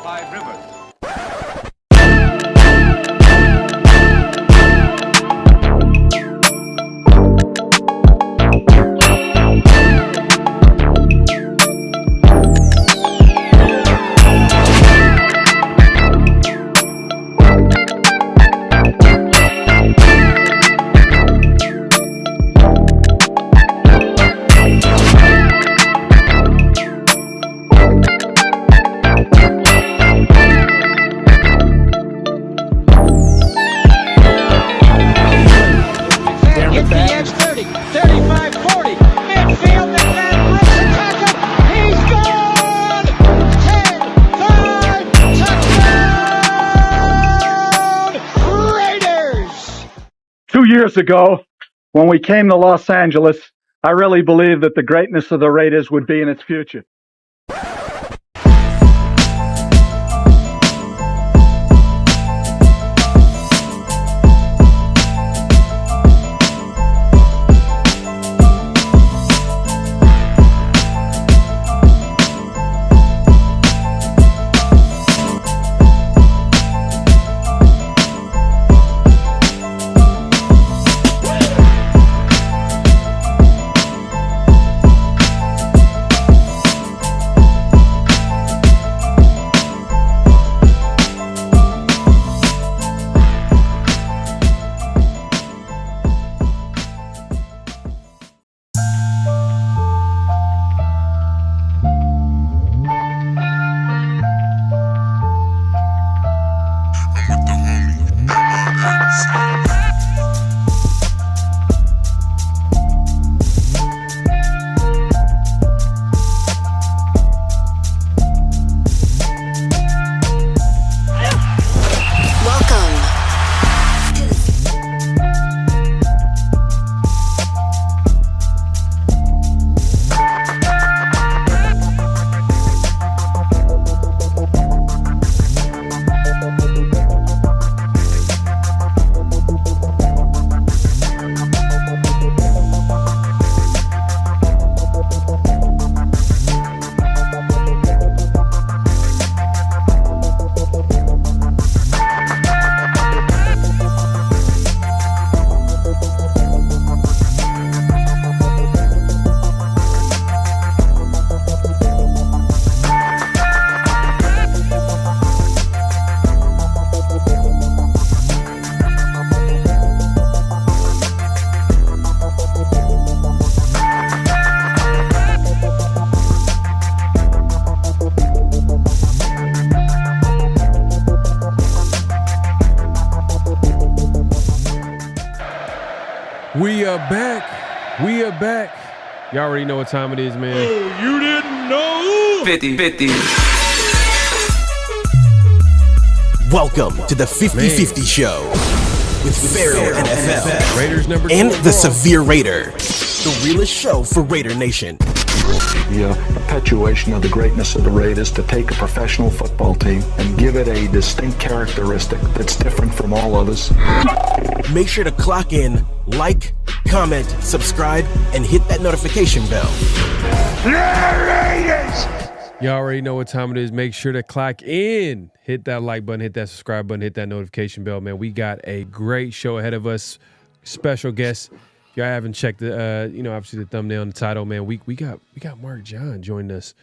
5 rivers. Years ago, when we came to Los Angeles, I really believed that the greatness of the Raiders would be in its future. We are back. Y'all already know what time it is, man. Oh, you didn't know? 50-50. Welcome to the 50-50 show with PharoahNFL Raiders number 2 and overall. the Severe Raider, the realest show for Raider Nation. The perpetuation of the greatness of the Raiders to take a professional football team and give it a distinct characteristic that's different from all others. Make sure to clock in, like, comment, subscribe, and hit that notification bell. Y'all already know what time it is. Make sure to clock in, hit that like button, hit that subscribe button, hit that notification bell, man. We got a great show ahead of us. Special guests. If y'all haven't checked the, obviously the thumbnail and the title, man. We got Marc John joined us,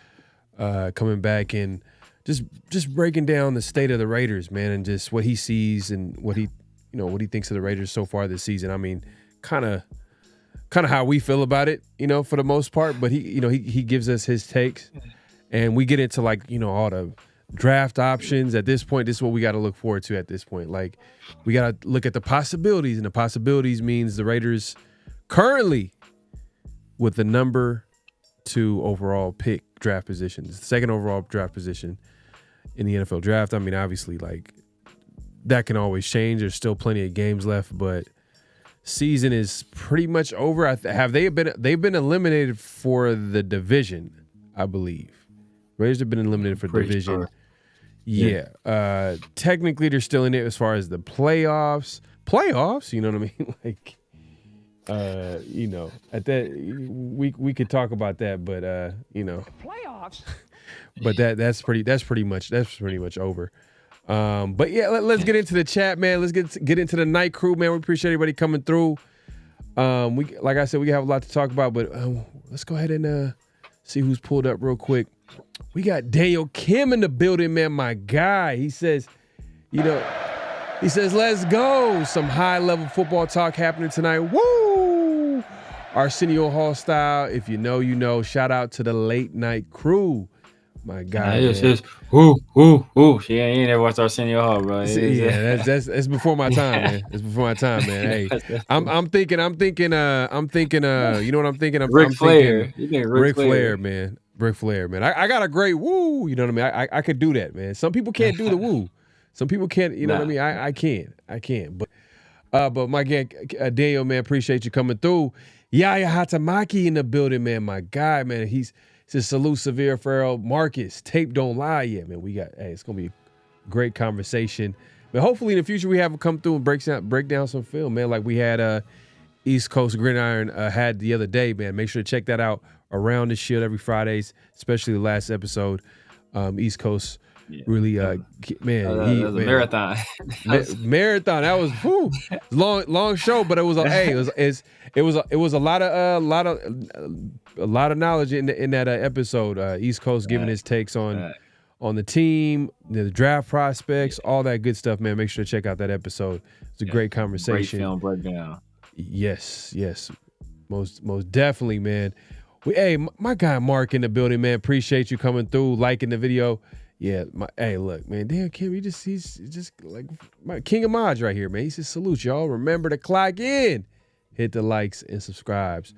coming back and just breaking down the state of the Raiders, man, and just what he sees and what he thinks of the Raiders so far this season. I mean, kind of how we feel about it, for the most part. But he gives us his takes, and we get into all the draft options at this point. This is what we got to look forward to at this point. Like, we got to look at the possibilities, and the possibilities means the Raiders currently with the number 2 overall pick draft position, the 2nd overall draft position in the NFL draft. I mean, obviously, that can always change. There's still plenty of games left, but season is pretty much over. They've been eliminated for the division, I believe. Raiders have been eliminated for the division. Sure. Yeah. Technically, they're still in it as far as the playoffs. You know what I mean? At that we could talk about that, but Playoffs? but that's pretty much over. But yeah, let's get into the chat, man. Let's get into the night crew, man. We appreciate everybody coming through. Like I said, we have a lot to talk about, but let's go ahead and see who's pulled up real quick. We got Daniel Kim in the building, man. My guy. He says, let's go. Some high-level football talk happening tonight. Woo! Arsenio Hall style. If you know, you know. Shout out to the late night crew. My guy. It's who. She ain't never watched Arsenio Hall, bro. Yeah, that's before my time, man. It's before my time, man. Hey, I'm thinking. You know what I'm thinking? Ric Flair. Thinking Ric Flair, man. Ric Flair, man. I got a great woo. You know what I mean? I could do that, man. Some people can't do the woo. Some people can't. You know what I mean? I can. But my guy Daniel, man, appreciate you coming through. Yaya Hatamaki in the building, man. My guy, man. He says salute Severe Farrell Marcus. Tape don't lie yet, man. It's gonna be a great conversation. But hopefully in the future we have him come through and break down some film, man. Like we had East Coast Gridiron had the other day, man. Make sure to check that out around the shield every Fridays, especially the last episode. East Coast really man. It was a marathon. Marathon. That was long show, but it was it was a lot of knowledge in that episode. East Coast giving his takes on the team, the draft prospects, all that good stuff, man. Make sure to check out that episode. It's a great conversation. Great film breakdown. Yes, most definitely, man. My guy Mark in the building, man. Appreciate you coming through, liking the video. Yeah, look, man, Dan Kim, he's just like my King of Mods right here, man. He says salute, y'all. Remember to clock in, hit the likes and subscribes.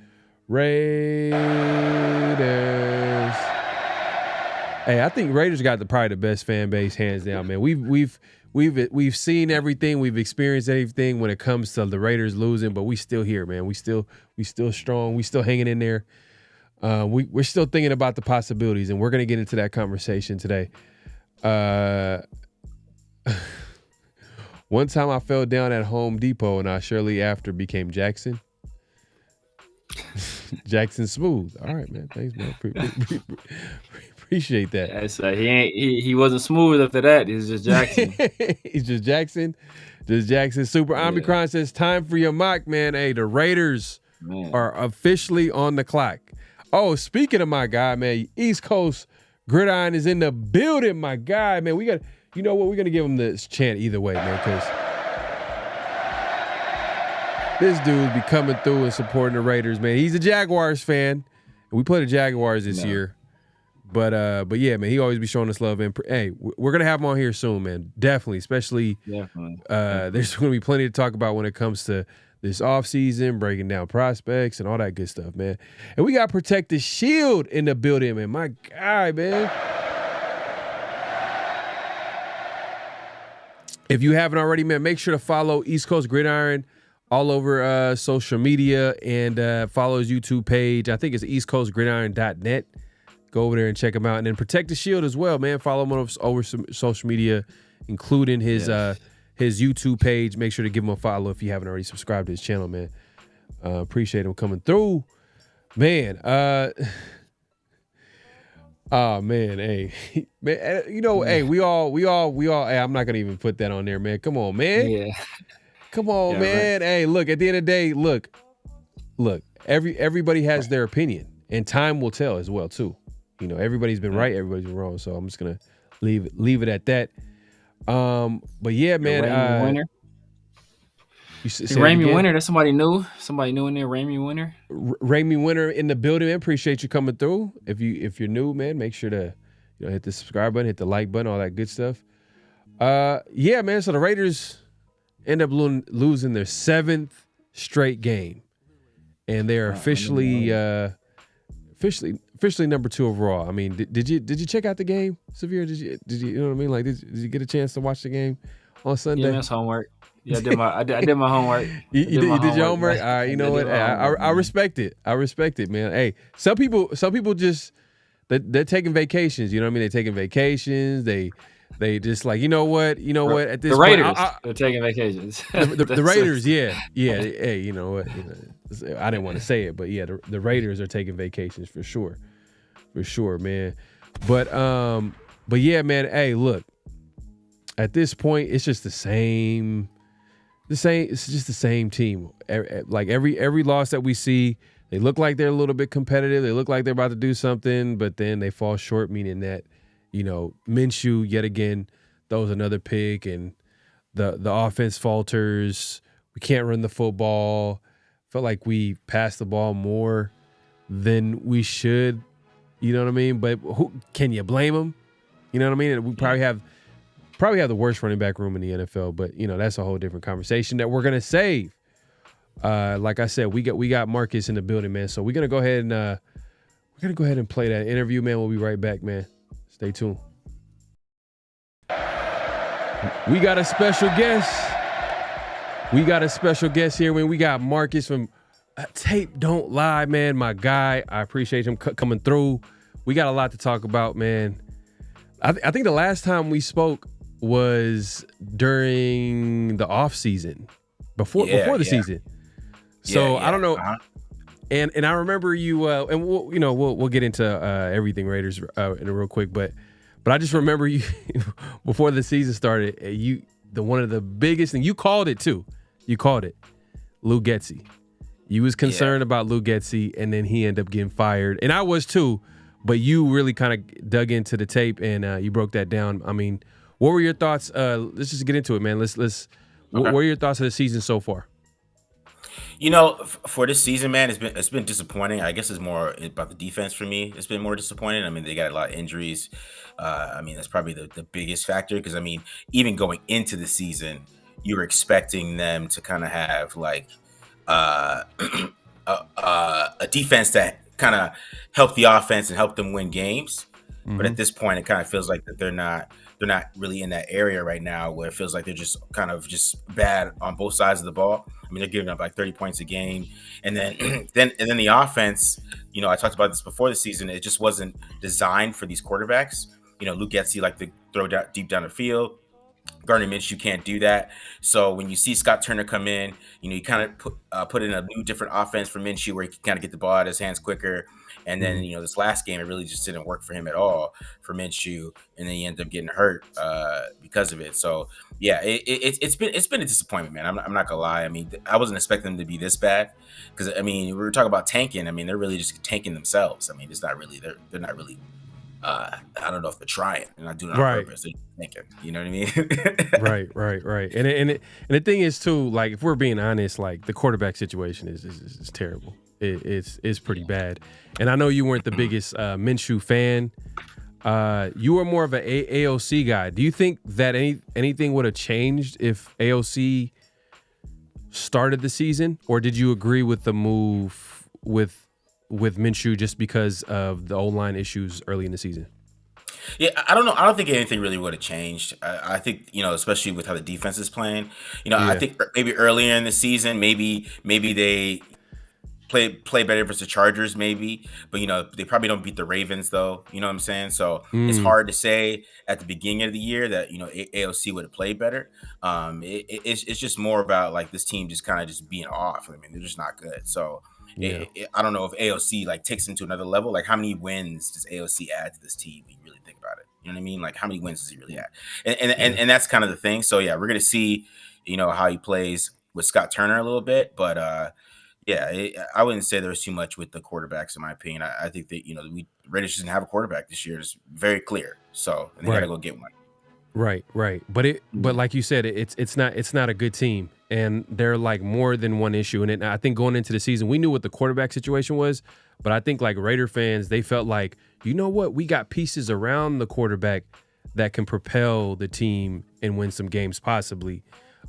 Raiders. I think Raiders got probably the best fan base, hands down, man. We've seen everything, we've experienced everything when it comes to the Raiders losing, but we still here, man. We still strong. We still hanging in there. We're still thinking about the possibilities, and we're gonna get into that conversation today. One time I fell down at Home Depot, and I shortly after became Jackson. Jackson Smooth. All right, man. Thanks, man. Appreciate that. Yeah, he wasn't smooth after that. He's just Jackson. He's just Jackson. Just Jackson. Super Omicron says, time for your mock, man. Hey, the Raiders are officially on the clock. Oh, speaking of my guy, man, East Coast Gridiron is in the building, my guy, man. You know what? We're going to give him this chant either way, man, because this dude be coming through and supporting the Raiders, man. He's a Jaguars fan. We play the Jaguars this year. But yeah, man, he always be showing us love. And hey, we're going to have him on here soon, man. Definitely, especially there's going to be plenty to talk about when it comes to this offseason, breaking down prospects and all that good stuff, man. And we got Protect the Shield in the building, man. My guy, man. If you haven't already, man, make sure to follow East Coast Gridiron all over social media and follow his YouTube page. I think it's eastcoastgridiron.net. Go over there and check him out. And then Protect the Shield as well, man. Follow him over some social media, including his YouTube page. Make sure to give him a follow if you haven't already subscribed to his channel, man. Appreciate him coming through, man. Oh man, hey, man, you know, hey, we all. Hey, I'm not gonna even put that on there, man. Come on, man. Yeah. Come on, man. Right. Hey, look. At the end of the day, look. Everybody has their opinion, and time will tell as well too. You know, everybody's been right, everybody's been wrong. So I'm just gonna leave it at that. But yeah, man. Ramey Winner. Ramey Winner. That's somebody new. Somebody new in there. Ramey Winner. Ramey Winner in the building, man. Appreciate you coming through. If you're new, man, make sure to hit the subscribe button, hit the like button, all that good stuff. Yeah, man. So the Raiders end up losing their 7th straight game, and they're officially number 2 overall. I mean, did you check out the game, Severe? Did you know what I mean? Like, did you get a chance to watch the game on Sunday? Yeah, that's homework. Yeah, I did my homework. You did your homework? All right, you know what? I respect it. I respect it, man. Hey, some people just they're taking vacations. You know what I mean? They're taking vacations. They just like, you know what? At this the Raiders, point, they're taking vacations. The Raiders, yeah. Hey, you know what? I didn't want to say it, but yeah, the Raiders are taking vacations for sure, man. But yeah, man. Hey, look. At this point, it's just the same. It's just the same team. Like every loss that we see, they look like they're a little bit competitive. They look like they're about to do something, but then they fall short. Meaning that, Minshew yet again throws another pick, and the offense falters. We can't run the football. Felt like we passed the ball more than we should. You know what I mean? But who can you blame them? You know what I mean? We probably have the worst running back room in the NFL, but that's a whole different conversation that we're gonna save. Like I said, we got Marcus in the building, man. So we're gonna go ahead and play that interview, man. We'll be right back, man. Stay tuned. We got a special guest. Here when we got Marcus from Tape Don't Lie, man. My guy, I appreciate him coming through. We got a lot to talk about, man. I think the last time we spoke was during the off season, before the season. So I don't know. And I remember you. And we'll get into everything Raiders in a real quick, but I just remember you before the season started. One of the biggest thing you called it too. You called it Lou Getsy. You was concerned about Lou Getsy, and then he ended up getting fired, and I was too. But you really kind of dug into the tape and you broke that down. I mean, what were your thoughts? Let's just get into it, man. What were your thoughts of the season so far? For this season, man, it's been disappointing. I guess it's more about the defense for me. It's been more disappointing. I mean, they got a lot of injuries. That's probably the biggest factor because, even going into the season, you were expecting them to kind of have like a defense that kind of help the offense and help them win games. Mm-hmm. But at this point, it kind of feels like that they're not really in that area right now where it feels like they're just kind of just bad on both sides of the ball. They're giving up like 30 points a game. And then then the offense, I talked about this before the season. It just wasn't designed for these quarterbacks. Luke Getsy like to throw deep down the field. Gardner Minshew can't do that. So when you see Scott Turner come in, you kind of put in a new different offense for Minshew where he can kind of get the ball out of his hands quicker. And then, this last game, it really just didn't work for him at all for Minshew. And then he ended up getting hurt because of it. So, yeah, it's been a disappointment, man. I'm not going to lie. I wasn't expecting them to be this bad because, we were talking about tanking. They're really just tanking themselves. It's not really, they're not really. I don't know if they're trying. They're not doing it on purpose. They're thinking. You know what I mean? Right. And the thing is too, like if we're being honest, like the quarterback situation is terrible. It's pretty bad. And I know you weren't the biggest Minshew fan. You were more of an AOC guy. Do you think that anything would have changed if AOC started the season, or did you agree with the move with Minshew just because of the O-line issues early in the season? Yeah, I don't know. I don't think anything really would have changed. I think, especially with how the defense is playing, I think maybe earlier in the season, maybe they play better versus the Chargers, maybe, but they probably don't beat the Ravens though. You know what I'm saying? So it's hard to say at the beginning of the year that AOC would have played better. It's just more about like this team just kind of just being off. They're just not good. So I don't know if AOC like takes them to another level. Like how many wins does AOC add to this team when you really think about it? You know what I mean? Like how many wins does he really add? And that's kind of the thing. So yeah, we're gonna see how he plays with Scott Turner a little bit, but I wouldn't say there was too much with the quarterbacks in my opinion. I think that we Raiders didn't have a quarterback this year. It's very clear. So they gotta go get one. Right. But like you said, it's not a good team, and they're like more than one issue. And I think going into the season, we knew what the quarterback situation was, but I think like Raider fans, they felt like, you know what, we got pieces around the quarterback that can propel the team and win some games possibly.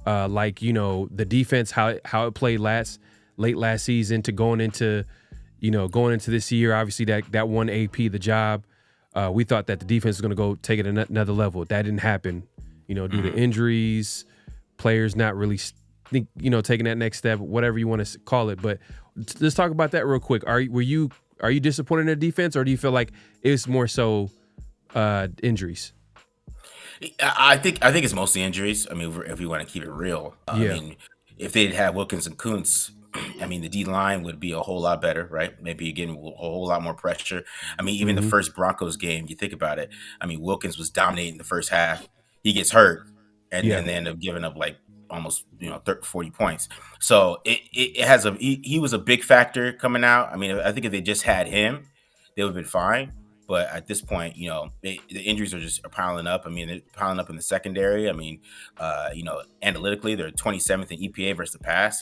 The defense, how it played late last season to going into this year. Obviously that won AP the job. We thought that the defense was going to go take it another level. That didn't happen, due to injuries, players not really taking that next step, whatever you want to call it. But let's talk about that real quick. Are you disappointed in the defense, or do you feel like it's more so injuries? I think it's mostly injuries. If we want to keep it real, if they'd had Wilkins and Kuntz, I mean, the D line would be a whole lot better, right? Maybe getting a whole lot more pressure. I mean, even the first Broncos game, you think about it. I mean, Wilkins was dominating the first half. He gets hurt, and Yeah. then they end up giving up like almost 30, 40 points. So it has he was a big factor coming out. I mean, I think if they just had him, they would have been fine. But at this point, the injuries are just piling up. I mean, they're piling up in the secondary. I mean, analytically, they're 27th in EPA versus the pass.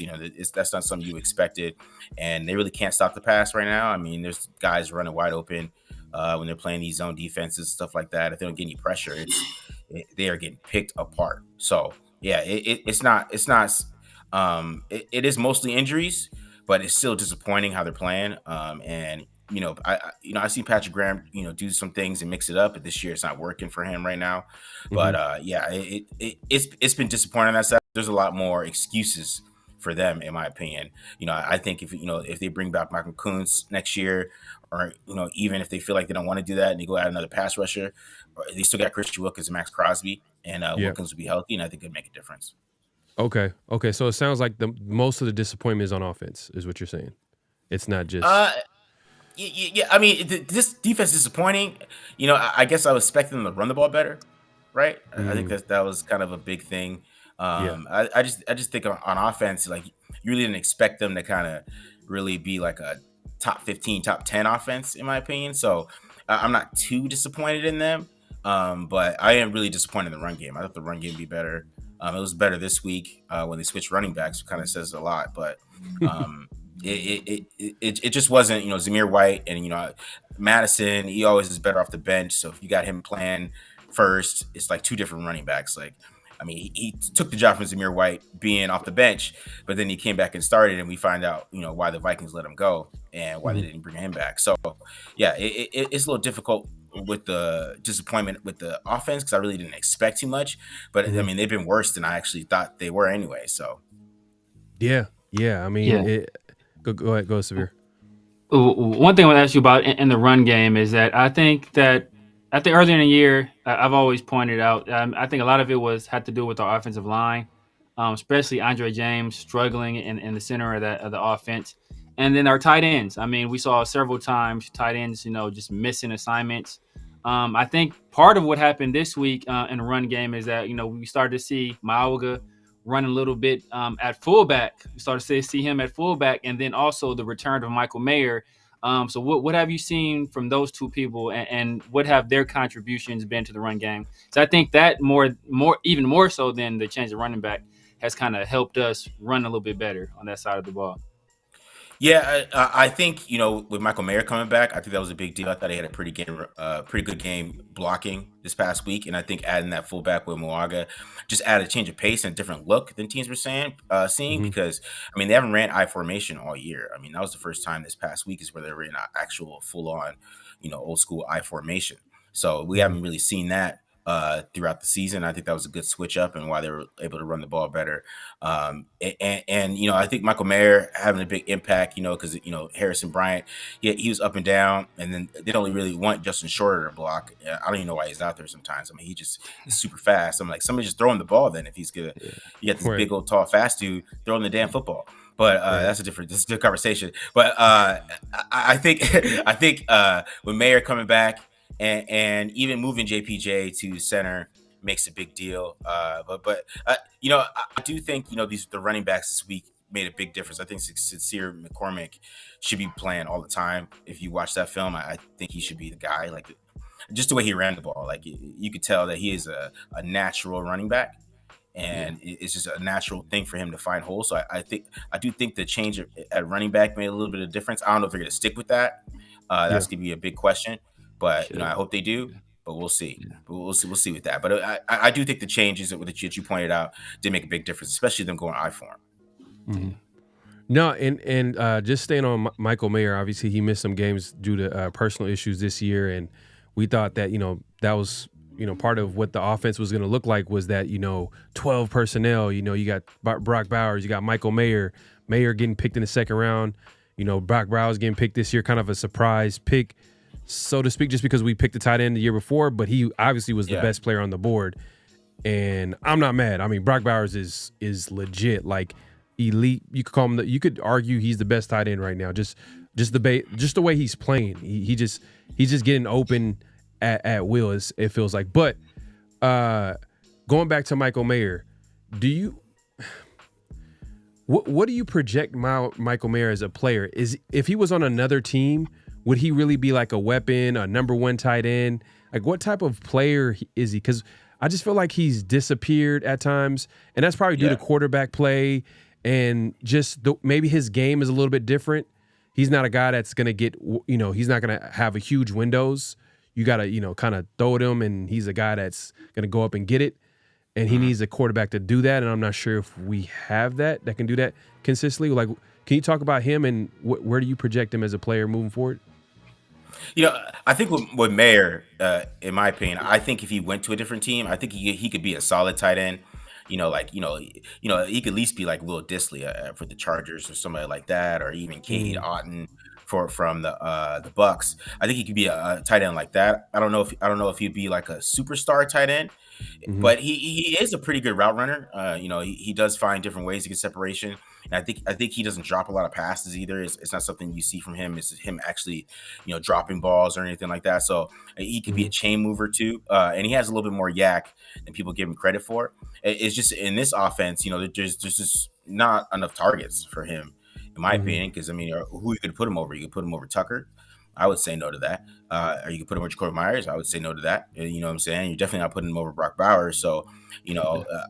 That's not something you expected, and they really can't stop the pass right now. I mean, there's guys running wide open when they're playing these zone defenses, stuff like that. If they don't get any pressure, they are getting picked apart. So yeah, it is mostly injuries, but it's still disappointing how they're playing. And I see Patrick Graham, do some things and mix it up, but this year it's not working for him right now. But it's been disappointing on that side. There's a lot more excuses for them, in my opinion. I think if they bring back Michael Kuntz next year, or even if they feel like they don't want to do that and they go add another pass rusher, or they still got Christian Wilkins and Max Crosby, and Wilkins will be healthy, and I think it'd make a difference. Okay. So it sounds like most of the disappointment is on offense, is what you're saying. It's not just. Yeah. I mean, this defense is disappointing. I guess I was expecting them to run the ball better, right? I think that was kind of a big thing. I just think on offense, like, you really didn't expect them to kind of really be like a top 15, top 10 offense, in my opinion. So I'm not too disappointed in them. But I am really disappointed in the run game. I thought the run game would be better. It was better this week when they switched running backs. Kind of says a lot, but it just wasn't. Zamir White and Madison. He always is better off the bench. So if you got him playing first, it's like two different running backs. Like, I mean, he took the job from Zamir White being off the bench, but then he came back and started, and we find out why the Vikings let him go and why they didn't bring him back. So yeah, it's a little difficult with the disappointment with the offense because I really didn't expect too much, but I mean, they've been worse than I actually thought they were anyway. So yeah. I mean, go ahead, go Severe. One thing I want to ask you about in the run game is that I think earlier in the year, I've always pointed out, I think a lot of it had to do with our offensive line, especially Andre James struggling in the center of the offense. And then our tight ends. I mean, we saw several times tight ends, just missing assignments. I think part of what happened this week in the run game is that, we started to see Mauga run a little bit at fullback. We started to see him at fullback, and then also the return of Michael Mayer. So what have you seen from those two people, and what have their contributions been to the run game? So I think that even more so than the change of running back has kind of helped us run a little bit better on that side of the ball. Yeah, I think with Michael Mayer coming back, I think that was a big deal. I thought he had a pretty good game blocking this past week, and I think adding that fullback with Moaga just added a change of pace and a different look than teams were seeing because I mean they haven't ran I formation all year. I mean that was the first time this past week is where they were in an actual full on old school I formation. So we haven't really seen that throughout the season. I think that was a good switch up and why they were able to run the ball better. And I think Michael Mayer having a big impact, because Harrison Bryant, he was up and down, and then they don't really want Justin Shorter to block. I don't even know why he's out there sometimes. I mean, he just is super fast. I'm like, somebody just throw him the ball then if he's gonna. You got this big old tall fast dude throwing the damn football. But that's a different conversation. But I think with Mayer coming back. And even moving JPJ to center makes a big deal. But I do think the running backs this week made a big difference. I think Sincere McCormick should be playing all the time. If you watch that film, I think he should be the guy. Like just the way he ran the ball, like you could tell that he is a natural running back. And it's just a natural thing for him to find holes. So I do think the change at running back made a little bit of difference. I don't know if they're going to stick with that. That's going to be a big question. But I hope they do. But we'll see. Yeah. But we'll see with that. But I do think the changes that you pointed out did make a big difference, especially them going I form. Mm-hmm. No, and just staying on Michael Mayer. Obviously, he missed some games due to personal issues this year, and we thought that that was part of what the offense was going to look like was that 12 personnel. You got Brock Bowers, you got Michael Mayer getting picked in the second round. Brock Bowers getting picked this year, kind of a surprise pick, so to speak, just because we picked the tight end the year before, but he obviously was the best player on the board. And I'm not mad. I mean, Brock Bowers is legit. Like, elite. You could call him. You could argue he's the best tight end right now. Just the way he's playing. He's just getting open at will. It feels like. But going back to Michael Mayer, what do you project Michael Mayer as a player? If he was on another team, would he really be like a weapon, a number one tight end? Like, what type of player is he? Because I just feel like he's disappeared at times, and that's probably due to quarterback play and just maybe his game is a little bit different. He's not a guy that's going to get, he's not going to have a huge windows. You got to, kind of throw at him, and he's a guy that's going to go up and get it, and he needs a quarterback to do that, and I'm not sure if we have that can do that consistently. Like, can you talk about him, and where do you project him as a player moving forward? I think with Mayer, in my opinion, I think if he went to a different team, I think he could be a solid tight end. He could at least be like Will Dissly for the Chargers or somebody like that, or even Cade Otton from the Bucks. I think he could be a tight end like that. I don't know if he'd be like a superstar tight end, but he is a pretty good route runner. He does find different ways to get separation. And I think he doesn't drop a lot of passes either. It's not something you see from him. It's him actually, dropping balls or anything like that. So he could be a chain mover too. And he has a little bit more yak than people give him credit for. It's just in this offense, there's just not enough targets for him, in my opinion. Because who you could put him over? You could put him over Tucker. I would say no to that. Or you could put him over Jacoby Myers. I would say no to that. You know what I'm saying? You're definitely not putting him over Brock Bowers. So,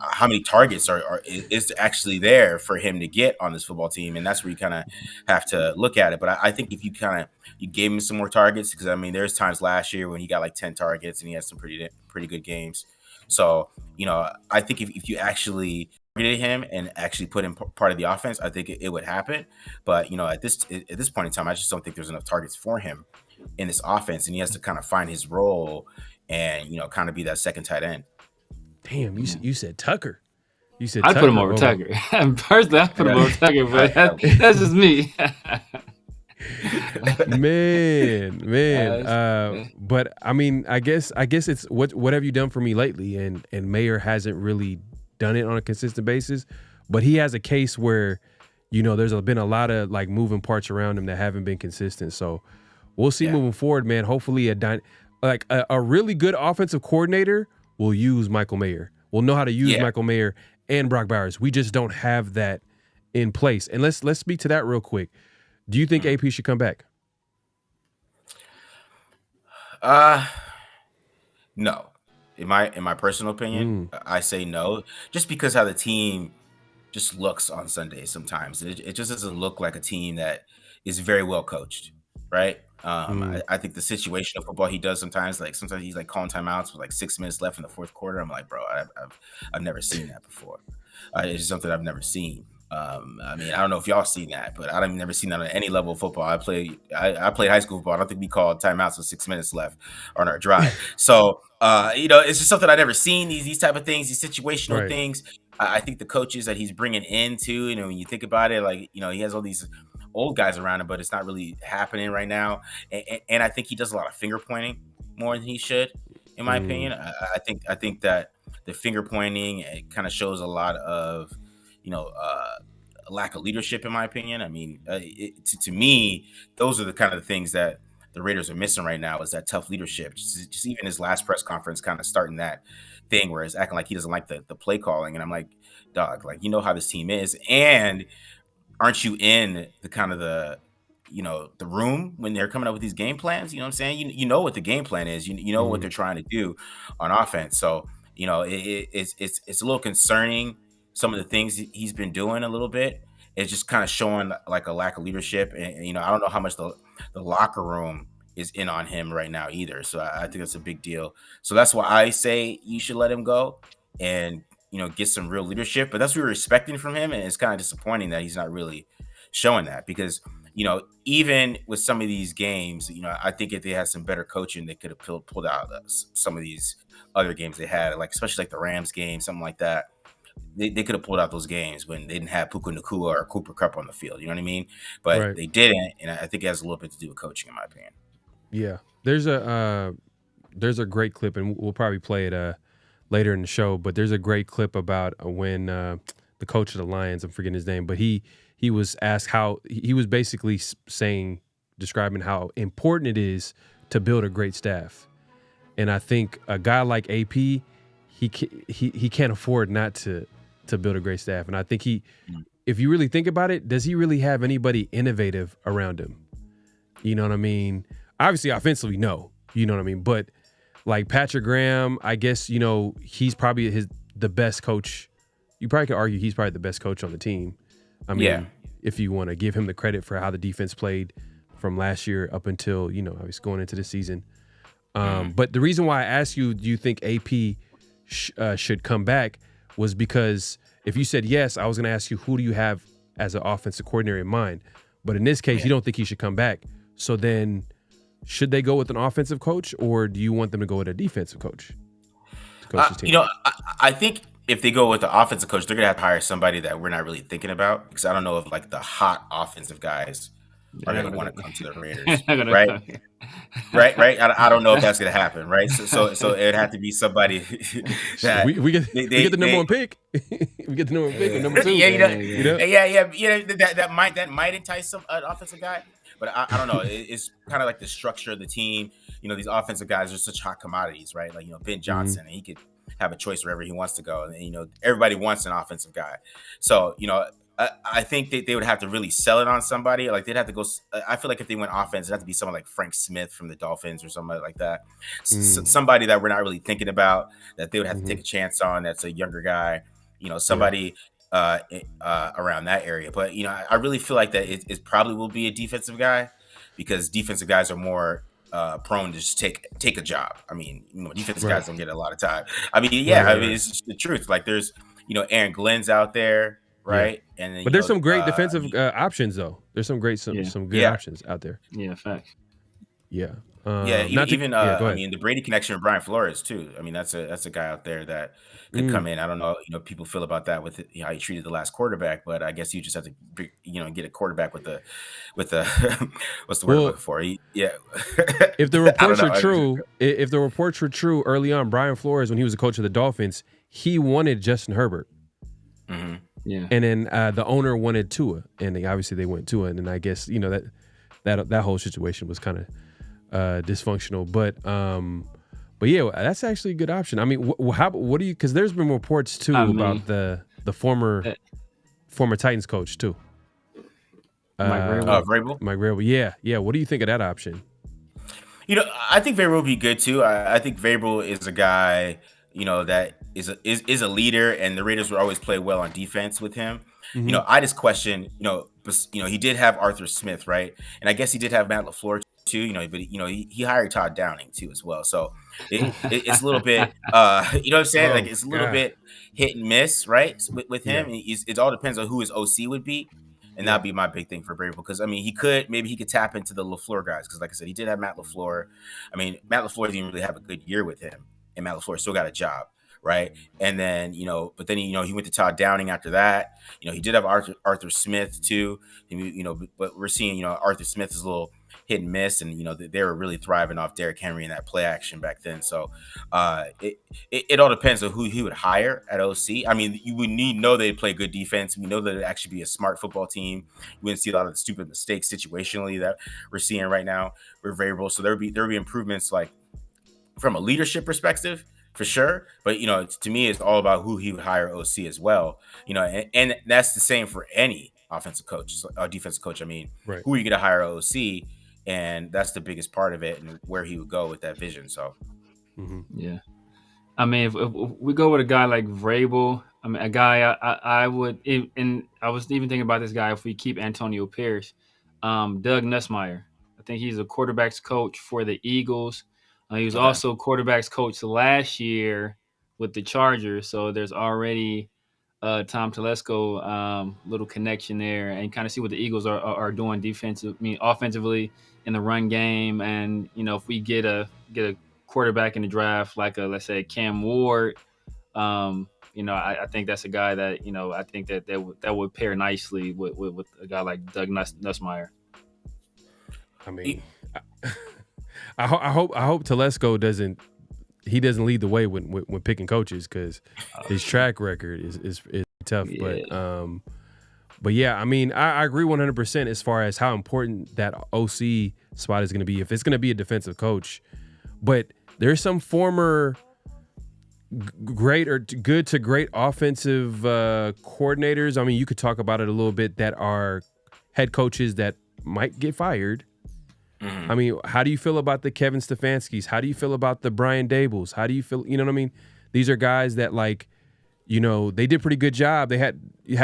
how many targets is actually there for him to get on this football team? And that's where you kind of have to look at it. But I think if you gave him some more targets, because there's times last year when he got like 10 targets and he had some pretty good games. So, I think if you actually targeted him and actually put him part of the offense, I think it would happen. But at this point in time, I just don't think there's enough targets for him in this offense, and he has to kind of find his role and kind of be that second tight end. Damn, you said Tucker. You said I'd put him over Tucker. Personally, I'd put him over Tucker, but that's just me. man. But I guess it's what have you done for me lately? And Mayer hasn't really done it on a consistent basis, but he has a case where there's been a lot of like moving parts around him that haven't been consistent. So we'll see moving forward, man. Hopefully a really good offensive coordinator will use Michael Mayer. We'll know how to use Michael Mayer and Brock Bowers. We just don't have that in place. And let's speak to that real quick. Do you think AP should come back? No. In my personal opinion, I say no, just because how the team just looks on Sundays sometimes. It just doesn't look like a team that is very well coached, right? I think the situational football he does sometimes he's like calling timeouts with like 6 minutes left in the fourth quarter. I'm like, bro, I've never seen that before. It's just something I've never seen. I don't know if y'all seen that, but I've never seen that on any level of football. I played high school football. I don't think we called timeouts with 6 minutes left on our drive. So, it's just something I've never seen. These type of things, these situational things. I think the coaches that he's bringing into, when you think about it, like, he has all these old guys around him, but it's not really happening right now. And I think he does a lot of finger pointing more than he should, in my opinion. I think that the finger pointing, it kind of shows a lot of, a lack of leadership, in my opinion. To me, those are the kind of things that the Raiders are missing right now, is that tough leadership. Just even his last press conference kind of starting that thing where it's acting like he doesn't like the play calling. And I'm like, dog, like, how this team is. And aren't you in the kind of the room when they're coming up with these game plans? You know what I'm saying? You know what the game plan is. You know what they're trying to do on offense. So, it's a little concerning, some of the things he's been doing a little bit. It's just kind of showing like a lack of leadership. And, I don't know how much the locker room is in on him right now either. So I think that's a big deal. So that's why I say you should let him go and, get some real leadership. But that's what we're expecting from him. And it's kind of disappointing that he's not really showing that, because, even with some of these games, I think if they had some better coaching, they could have pulled out some of these other games they had, like especially like the Rams game, something like that. They could have pulled out those games when they didn't have Puka Nacua or Cooper Kupp on the field. You know what I mean? But they didn't, and I think it has a little bit to do with coaching, in my opinion. Yeah, there's a great clip, and we'll probably play it later in the show. But there's a great clip about when the the coach of the Lions. I'm forgetting his name, but he was asked how he was basically describing how important it is to build a great staff. And I think a guy like AP, he can't afford not to build a great staff. And I think if you really think about it, does he really have anybody innovative around him? You know what I mean? Obviously, offensively, no. You know what I mean? But like Patrick Graham, I guess, he's probably the best coach. You probably could argue he's probably the best coach on the team. I mean, if you want to give him the credit for how the defense played from last year up until, obviously going into the season. But the reason why I asked you, do you think AP should come back, was because if you said yes, I was going to ask you, who do you have as an offensive coordinator in mind? But in this case, you don't think he should come back. So then should they go with an offensive coach, or do you want them to go with a defensive coach? I think if they go with the offensive coach, they're going to have to hire somebody that we're not really thinking about, because I don't know if like the hot offensive guys are going to want to come to the Raiders, right? Right. I don't know if that's going to happen, right? So it'd have to be somebody that we get the number one pick. We get the number one pick with number two. That might entice some an offensive guy, but I don't know. It's kind of like the structure of the team. These offensive guys are such hot commodities, right? Like Ben Johnson, and he could have a choice wherever he wants to go, and everybody wants an offensive guy. So I think they would have to really sell it on somebody. Like they'd have to go. I feel like if they went offense, it'd have to be someone like Frank Smith from the Dolphins or somebody like that. Somebody that we're not really thinking about, that they would have to take a chance on. That's a younger guy. Somebody around that area. But I really feel like that it probably will be a defensive guy, because defensive guys are more prone to just take a job. I mean, defensive guys don't get a lot of time. I mean, it's just the truth. Like there's Aaron Glenn's out there. Right. Yeah. And then, but there's some great defensive options, though. There's some good options out there. Yeah, facts. Yeah. The Brady connection with Brian Flores too. I mean, that's a guy out there that could come in. I don't know, people feel about that with how he treated the last quarterback, but I guess you just have to, get a quarterback with the what's the word I'm looking for? If the reports were true early on, Brian Flores, when he was the coach of the Dolphins, he wanted Justin Herbert. Mm-hmm. Yeah, and then the owner wanted Tua, and obviously they went Tua, and then I guess that whole situation was kind of dysfunctional. But yeah, that's actually a good option. I mean, what do you? Because there's been reports too about the former Titans coach too, Mike Vrabel. Mike Vrabel, yeah. What do you think of that option? I think Vrabel would be good too. I think Vrabel is a guy, that is a leader, and the Raiders would always play well on defense with him. Mm-hmm. I just question, he did have Arthur Smith, right? And I guess he did have Matt LaFleur too, but he hired Todd Downing too as well. So it's a little bit, you know what I'm saying? Like it's a little bit hit and miss, right? With him, it all depends on who his OC would be. And that'd be my big thing for Vrabel, because I mean, he could tap into the LaFleur guys, because like I said, he did have Matt LaFleur. I mean, Matt LaFleur didn't really have a good year with him, and Matt LaFleur still got a job, right? And then but then he went to Todd Downing after that. He did have Arthur Smith too. But we're seeing Arthur Smith is a little hit and miss, and they were really thriving off Derrick Henry and that play action back then. So it all depends on who he would hire at OC. I mean, you would know they'd play good defense. We know that it'd actually be a smart football team. We wouldn't see a lot of the stupid mistakes situationally that we're seeing right now with Vrabel. So there'll be improvements, like from a leadership perspective, for sure. But to me, it's all about who he would hire OC as well. And that's the same for any offensive coach, defensive coach. I mean, Who are you going to hire OC? And that's the biggest part of it, and where he would go with that vision. So, yeah. I mean, if we go with a guy like Vrabel, I mean, a guy I would, and I was even thinking about this guy if we keep Antonio Pierce, Doug Nussmeier. I think he's a quarterbacks coach for the Eagles. He was also quarterbacks coach last year with the Chargers. So there's already Tom Telesco little connection there, and kind of see what the Eagles are doing offensively in the run game. And if we get a quarterback in the draft, like let's say Cam Ward, I think that's a guy that I think that would pair nicely with a guy like Doug Nussmeier. I mean, I hope Telesco doesn't lead the way when picking coaches, because his track record is tough. Yeah. But yeah, I mean, I agree 100% as far as how important that OC spot is going to be if it's going to be a defensive coach. But there's some former great or good to great offensive coordinators. I mean, you could talk about it a little bit that are head coaches that might get fired. I mean, how do you feel about the Kevin Stefanskis? How do you feel about the Brian Dabolls? How do you feel? You know what I mean? These are guys that, like, you know, they did a pretty good job. They had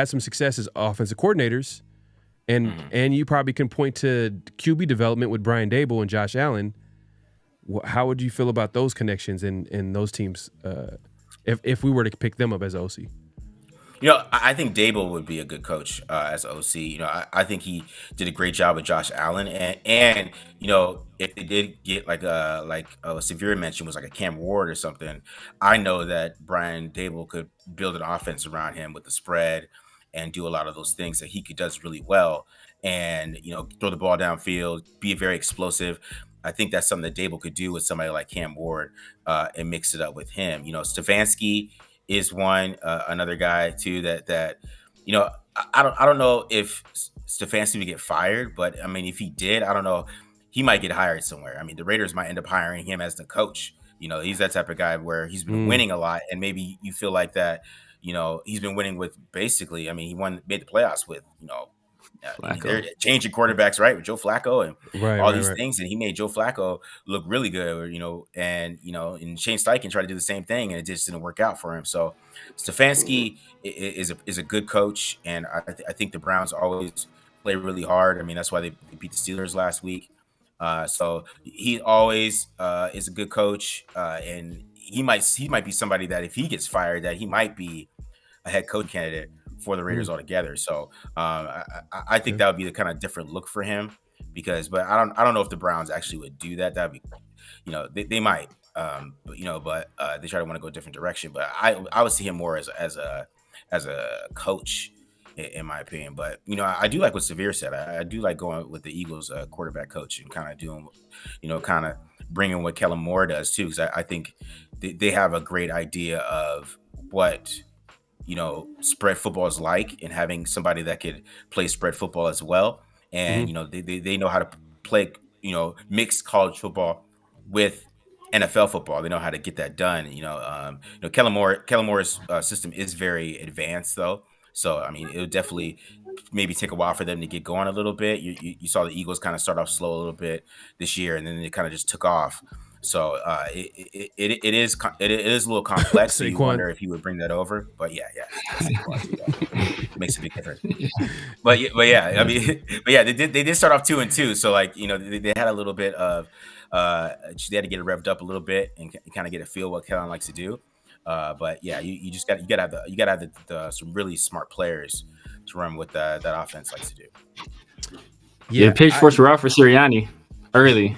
some success as offensive coordinators, and you probably can point to QB development with Brian Daboll and Josh Allen. How would you feel about those connections in those teams if we were to pick them up as OC? You know, I think Dable would be a good coach as OC. You know, I think he did a great job with Josh Allen, and you know, if they did get like a severe mention was like a Cam Ward or something, I know that Brian Dable could build an offense around him with the spread and do a lot of those things that he does really well, and you know, throw the ball downfield, be very explosive. I think that's something that Dable could do with somebody like Cam Ward and mix it up with him. You know, Stefanski is another guy too that you know, I don't know if Stefanski would get fired, but I mean, if he did, I don't know, he might get hired somewhere. I mean, the Raiders might end up hiring him as the coach. You know, he's that type of guy where he's been winning a lot, and maybe you feel like that. You know, he's been winning with basically. I mean, he made the playoffs with, you know, they're changing quarterbacks, right, with Joe Flacco and all these things, and he made Joe Flacco look really good, you know, and Shane Steichen tried to do the same thing, and it just didn't work out for him. So Stefanski is a good coach, and I think the Browns always play really hard. I mean, that's why they beat the Steelers last week. So he always is a good coach, and he might be somebody that if he gets fired, that he might be a head coach candidate for the Raiders altogether. So I think that would be the kind of different look for him, but I don't know if the Browns actually would do that. That'd be, you know, they might, but they try to want to go a different direction. But I would see him more as a coach, in my opinion. But you know, I do like what Severe said. I do like going with the Eagles quarterback coach and kind of doing, you know, kind of bringing what Kellen Moore does too, because I think they have a great idea of what, you know, spread football is like, and having somebody that could play spread football as well. And, you know, they know how to play, you know, mix college football with NFL football. They know how to get that done. You know, Kellen Moore's system is very advanced though. So, I mean, it would definitely maybe take a while for them to get going a little bit. You saw the Eagles kind of start off slow a little bit this year, and then they kind of just took off. So it is a little complex. So you wonder if he would bring that over, but yeah, it makes a big difference. But yeah, I mean, they did start off 2-2. So like, you know, they had a little bit of they had to get it revved up a little bit and kind of get a feel what Kellen likes to do. But yeah, you gotta have the some really smart players to run what that offense likes to do. Yeah, the pitchforks were out for Sirianni early.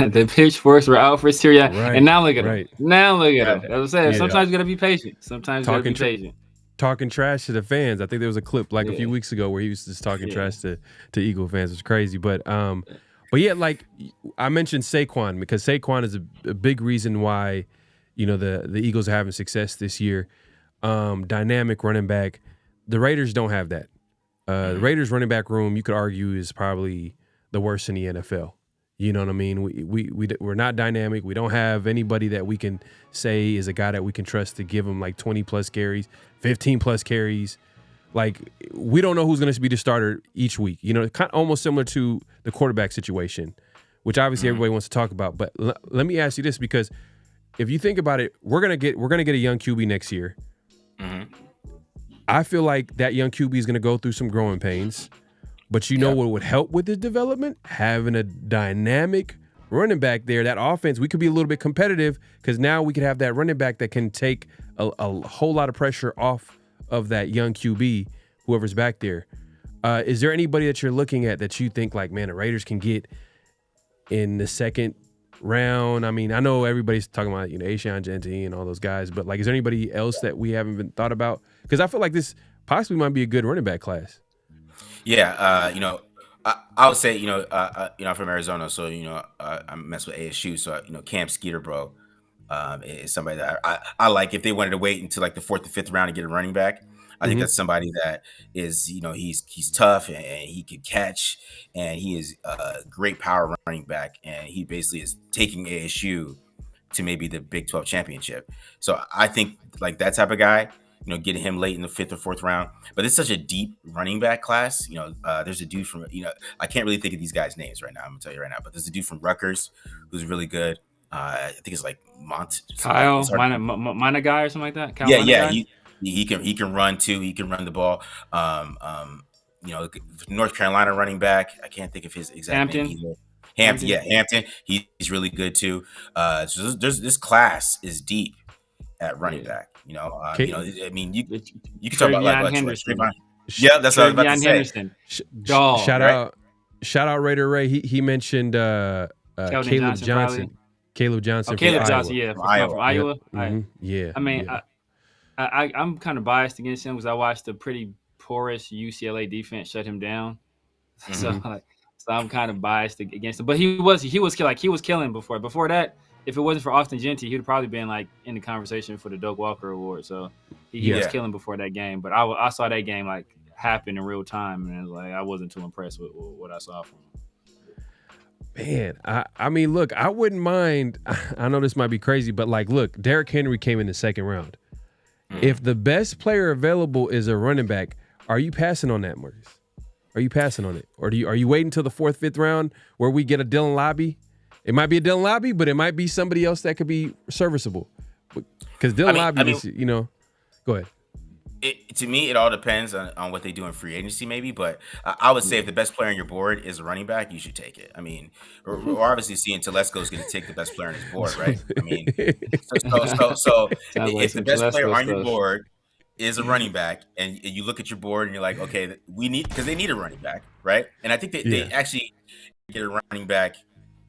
The pitchforks were out for Sirianni, and now look at him. Now look at him. As I said, sometimes you gotta be patient. Sometimes you gotta be patient. Talking trash to the fans. I think there was a clip like a few weeks ago where he was just talking trash to Eagle fans. It's crazy, but yeah, like I mentioned Saquon, because Saquon is a big reason why, you know, the Eagles are having success this year. Dynamic running back. The Raiders don't have that. The Raiders running back room, you could argue, is probably the worst in the NFL. You know what I mean? We're not dynamic. We don't have anybody that we can say is a guy that we can trust to give him like 20 plus carries, 15 plus carries. Like, we don't know who's going to be the starter each week. You know, kind of almost similar to the quarterback situation, which obviously everybody wants to talk about. But let me ask you this, because if you think about it, we're gonna get a young QB next year. I feel like that young QB is gonna go through some growing pains. But you know what would help with his development? Having a dynamic running back there. That offense, we could be a little bit competitive, because now we could have that running back that can take a whole lot of pressure off of that young QB, whoever's back there. Is there anybody that you're looking at that you think, like, man, the Raiders can get in the second round? I mean, I know everybody's talking about, you know, Ashawn Genty and all those guys, but like, is there anybody else that we haven't been thought about? Because I feel like this possibly might be a good running back class. Yeah, you know, I would say, you know, I'm from Arizona, so, you know, I mess with ASU, so, you know, Cam Skeeter, bro, is somebody that I like. If they wanted to wait until like the 4th or 5th round to get a running back, I think that's somebody that is, he's tough and he can catch, and he is a great power running back, and he basically is taking ASU to maybe the Big 12 championship. So I think like that type of guy, getting him late in the 5th or 4th round. But it's such a deep running back class. There's a dude from, I can't really think of these guys' names right now. I'm gonna tell you right now, but there's a dude from Rutgers who's really good. I think it's like Kyle Mina guy or something like that. Kyle yeah. He can run too. He can run the ball. North Carolina running back. I can't think of his exact name either. Hampton. He's really good too. So this class is deep at running back. I mean, you can talk about like Henderson. Yeah, that's what I was about to say. Henderson. Shout out Raider Ray. He mentioned Caleb Johnson. Caleb Johnson. Caleb Johnson, from Iowa. Yeah. I mean, I'm kind of biased against him because I watched a pretty porous UCLA defense shut him down. So I'm kind of biased against him. But he was killing before. Before that, if it wasn't for Austin Genty, he would probably been like in the conversation for the Doak Walker Award. So he was killing before that game. But I saw that game like happen in real time, and it was like I wasn't too impressed with what I saw from him. Man, I mean, look, I wouldn't mind. I know this might be crazy, but like, look, Derrick Henry came in the 2nd round. If the best player available is a running back, are you passing on that, Marcus? Are you passing on it, or are you waiting until the 4th, 5th round where we get a Dylan Lobby? It might be a Dylan Lobby, but it might be somebody else that could be serviceable. Because Dylan Lobby, go ahead. To me, it all depends on what they do in free agency, maybe. But I would say if the best player on your board is a running back, you should take it. I mean, we're obviously seeing Telesco is going to take the best player on his board, right? I mean, so if the best player on your board is a running back, and you look at your board and you're like, okay, because they need a running back, right? And I think they actually get a running back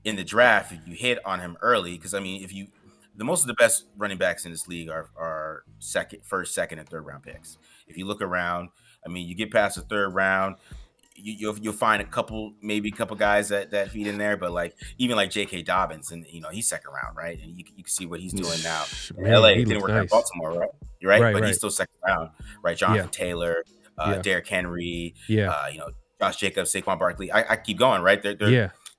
in the draft if you hit on him early. Because I mean, most of the best running backs in this league are first, second, and third round picks. If you look around, I mean, you get past the 3rd round, you'll find a couple guys that feed in there, but like even like J.K. Dobbins, and he's 2nd round, right? And you can see what he's doing now. Man, LA didn't work out in Baltimore, right? Right, but he's still 2nd round, right? Jonathan Taylor, Derrick Henry, Josh Jacobs, Saquon Barkley. I keep going, right?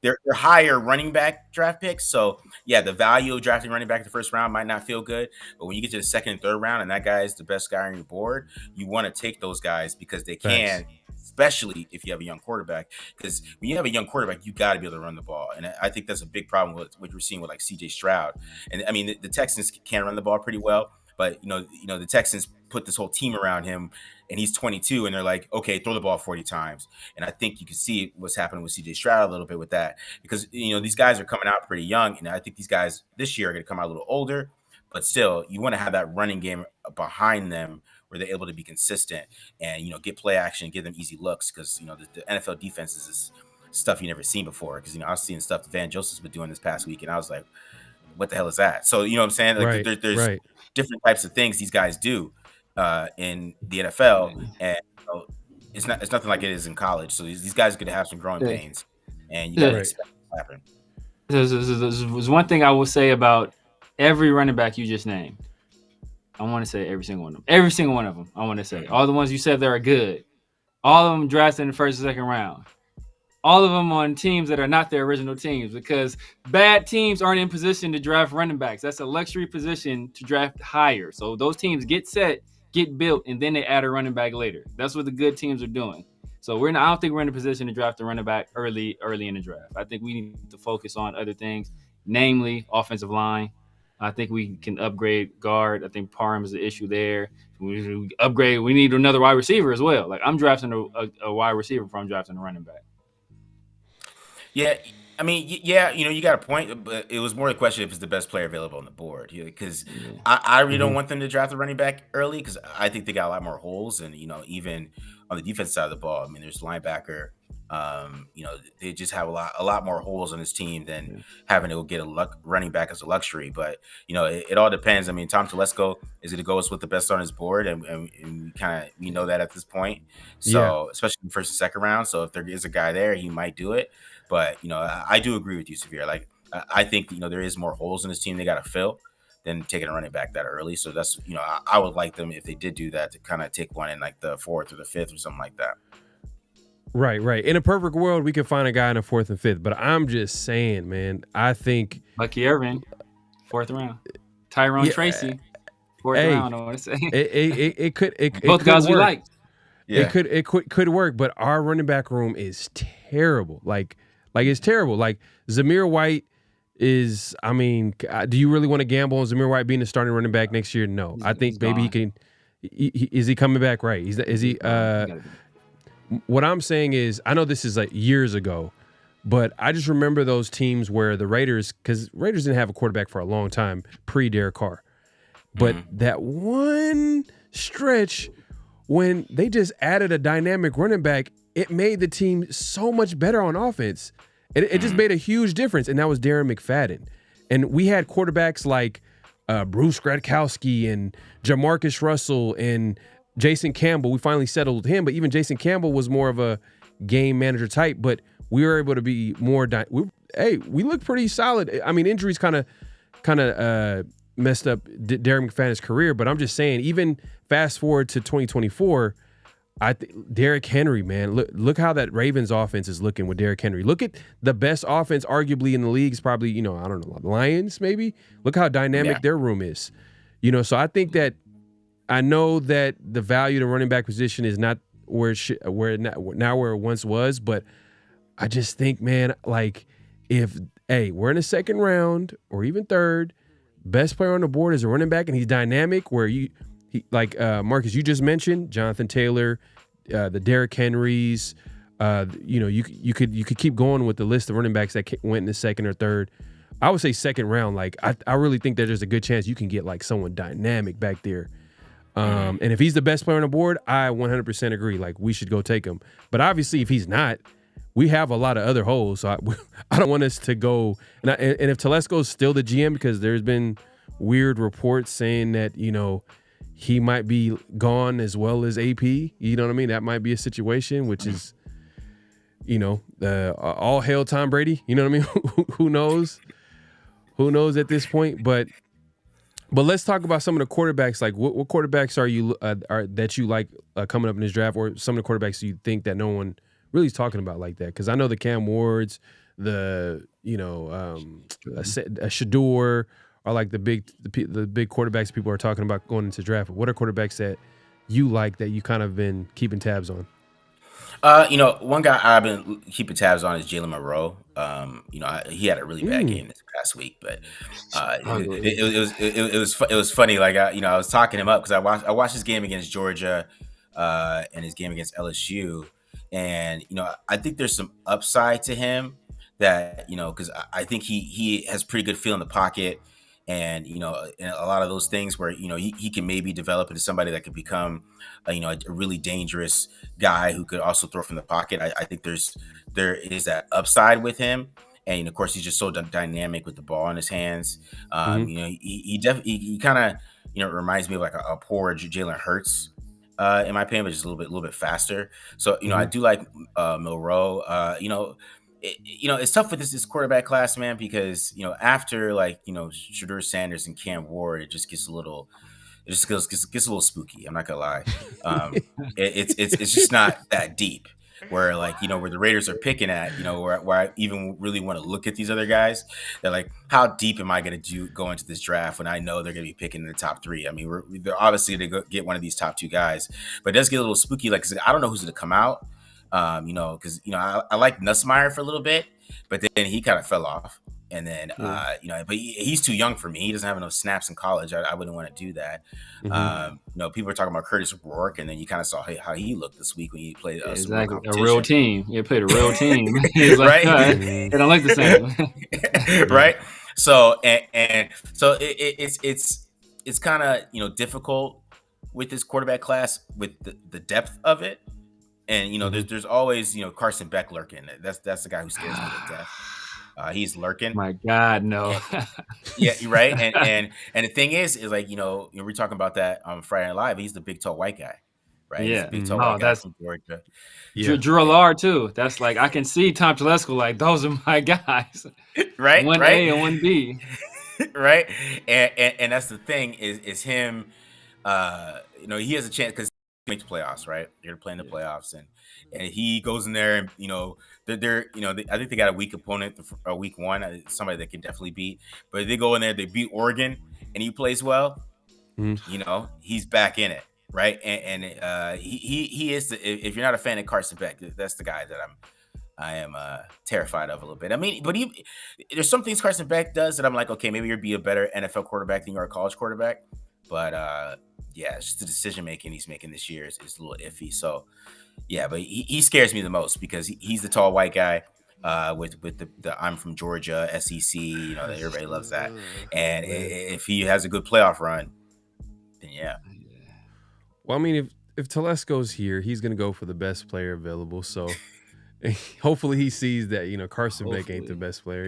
They're higher running back draft picks. So, the value of drafting running back in the 1st round might not feel good. But when you get to the 2nd and 3rd round and that guy is the best guy on your board, you want to take those guys because they can, especially if you have a young quarterback. Because when you have a young quarterback, you got to be able to run the ball. And I think that's a big problem with what you're seeing with like C.J. Stroud. And I mean, the Texans can run the ball pretty well. But, the Texans put this whole team around him, and he's 22, and they're like, okay, throw the ball 40 times. And I think you can see what's happening with C.J. Stroud a little bit with that because, these guys are coming out pretty young, and I think these guys this year are going to come out a little older. But still, you want to have that running game behind them where they're able to be consistent and, get play action, give them easy looks because, the NFL defense is this stuff you never seen before because, I was seeing stuff Van Joseph's been doing this past week, and I was like, what the hell is that? So, you know what I'm saying? Like, there's different types of things these guys do in the NFL, and it's nothing like it is in college. So these guys are going to have some growing pains, and you got to expect it to happen. There's one thing I will say about every running back you just named. I want to say every single one of them. Every single one of them. I want to say all the ones you said that are good. All of them drafted in the 1st and 2nd round. All of them on teams that are not their original teams because bad teams aren't in position to draft running backs. That's a luxury position to draft higher. So those teams get set, get built, and then they add a running back later. That's what the good teams are doing. So I don't think we're in a position to draft a running back early in the draft. I think we need to focus on other things, namely offensive line. I think we can upgrade guard. I think Parham is the issue there. We upgrade. We need another wide receiver as well. Like I'm drafting a wide receiver before I'm drafting a running back. Yeah, I mean, you got a point, but it was more the question if it's the best player available on the board. Because I really don't want them to draft a running back early because I think they got a lot more holes, and even on the defense side of the ball, I mean, there's linebacker. They just have a lot more holes on this team than having to get a running back as a luxury. But it all depends. I mean, Tom Telesco is going to go with the best on his board, and we know that at this point. So especially in the 1st and 2nd round. So if there is a guy there, he might do it. But I do agree with you, Severe. Like I think there is more holes in this team they got to fill. than taking a running back that early. So that's, I would like them, if they did do that, to kind of take one in like the 4th or the 5th or something like that. Right. In a perfect world, we could find a guy in the 4th and 5th. But I'm just saying, man, I think Bucky Irvin, 4th round. Tyrone Tracy, 4th round. I want to say it could both guys we like. Yeah. It could work, but our running back room is terrible. Like it's terrible. Like Zamir White is. I mean, do you really want to gamble on Zamir White being the starting running back next year? No, I think maybe he can. Is he coming back? Right? Is he? What I'm saying is, I know this is like years ago, but I just remember those teams where the Raiders, because Raiders didn't have a quarterback for a long time pre-Derek Carr, but that one stretch when they just added a dynamic running back, it made the team so much better on offense. It just made a huge difference, and that was Darren McFadden. And we had quarterbacks like Bruce Gradkowski and Jamarcus Russell and Jason Campbell. We finally settled with him, but even Jason Campbell was more of a game manager type, but we were able to be more we look pretty solid. I mean, injuries kind of messed up Darren McFadden's career, but I'm just saying, even fast forward to 2024, Derrick Henry, man, look how that Ravens offense is looking with Derrick Henry. Look at the best offense arguably in the league is probably, I don't know, Lions maybe. Look how dynamic their room is. So I think that, I know that the value of the running back position is not where it once was, but I just think, man, like if we're in the 2nd round or even 3rd, best player on the board is a running back and he's dynamic, where Marcus, you just mentioned Jonathan Taylor, the Derrick Henrys, you could keep going with the list of running backs that went in the 2nd or 3rd. I would say 2nd round. Like I really think that there's a good chance you can get like someone dynamic back there. And if he's the best player on the board, I 100% agree. Like, we should go take him. But obviously, if he's not, we have a lot of other holes. So I don't want us to go. And if Telesco's still the GM, because there's been weird reports saying that, he might be gone as well as AP. You know what I mean? That might be a situation, which is, all hail Tom Brady. You know what I mean? Who knows? Who knows at this point? But let's talk about some of the quarterbacks. Like, what quarterbacks are you that you like coming up in this draft, or some of the quarterbacks you think that no one really is talking about like that? Because I know the Cam Wards, the Shador are like the big quarterbacks people are talking about going into draft. What are quarterbacks that you like that you kind of been keeping tabs on? One guy I've been keeping tabs on is Jalen Monroe. He had a really bad game this past week, but it was funny. Like I was talking him up because I watched his game against Georgia, and his game against LSU, and I think there's some upside to him that because I think he has pretty good feel in the pocket. And and a lot of those things where he can maybe develop into somebody that could become a really dangerous guy who could also throw from the pocket. I think there is that upside with him, and of course he's just so dynamic with the ball in his hands. He definitely kind of reminds me of like a poor Jalen Hurts in my opinion, but just a little bit faster. So I do like Monroe. It's tough with this quarterback class, man, because after Shedeur Sanders and Cam Ward, it just gets a little spooky. I'm not gonna lie. It's just not that deep. Where where the Raiders are picking at, where I even really want to look at these other guys. They're like, how deep am I going to go into this draft when I know they're going to be picking in the top 3? I mean, they're obviously going to get one of these top 2 guys, but it does get a little spooky. Like, I don't know who's going to come out. Because I like Nussmeier for a little bit, but then he kind of fell off, and then but he's too young for me. He doesn't have enough snaps in college. I wouldn't want to do that. People are talking about Curtis Rourke, and then you kind of saw how he looked this week when he played exactly a real team. He played a real team. He's like, right? They don't like the same, right? So and so it's kind of difficult with this quarterback class with the depth of it. And there's always Carson Beck lurking. That's the guy who scares me to death. He's lurking. My God, no. Yeah, you're right. And the thing is like we're talking about that on Friday Night Live. He's the big toe white guy, right? Yeah, big toe white guy from Georgia. Yeah. Drew Allard too. That's like I can see Tom Telesco like those are my guys. Right, 1A right? and 1B. right? And that's the thing is him. He has a chance because he makes playoffs, right? They're playing the playoffs, and he goes in there, and I think they got a weak opponent, week one, somebody that can definitely beat. But if they go in there, they beat Oregon, and he plays well. He's back in it, right? And he is. If you're not a fan of Carson Beck, that's the guy that I am terrified of a little bit. I mean, but there's some things Carson Beck does that I'm like, okay, maybe you'd be a better NFL quarterback than you are a college quarterback. But yeah, it's just the decision making he's making this year is a little iffy. So yeah, but he scares me the most because he's the tall white guy with the I'm from Georgia, SEC. That everybody loves that. And if he has a good playoff run, then yeah. Well, I mean, if Telesco's here, he's gonna go for the best player available. So hopefully he sees that Carson Beck ain't the best player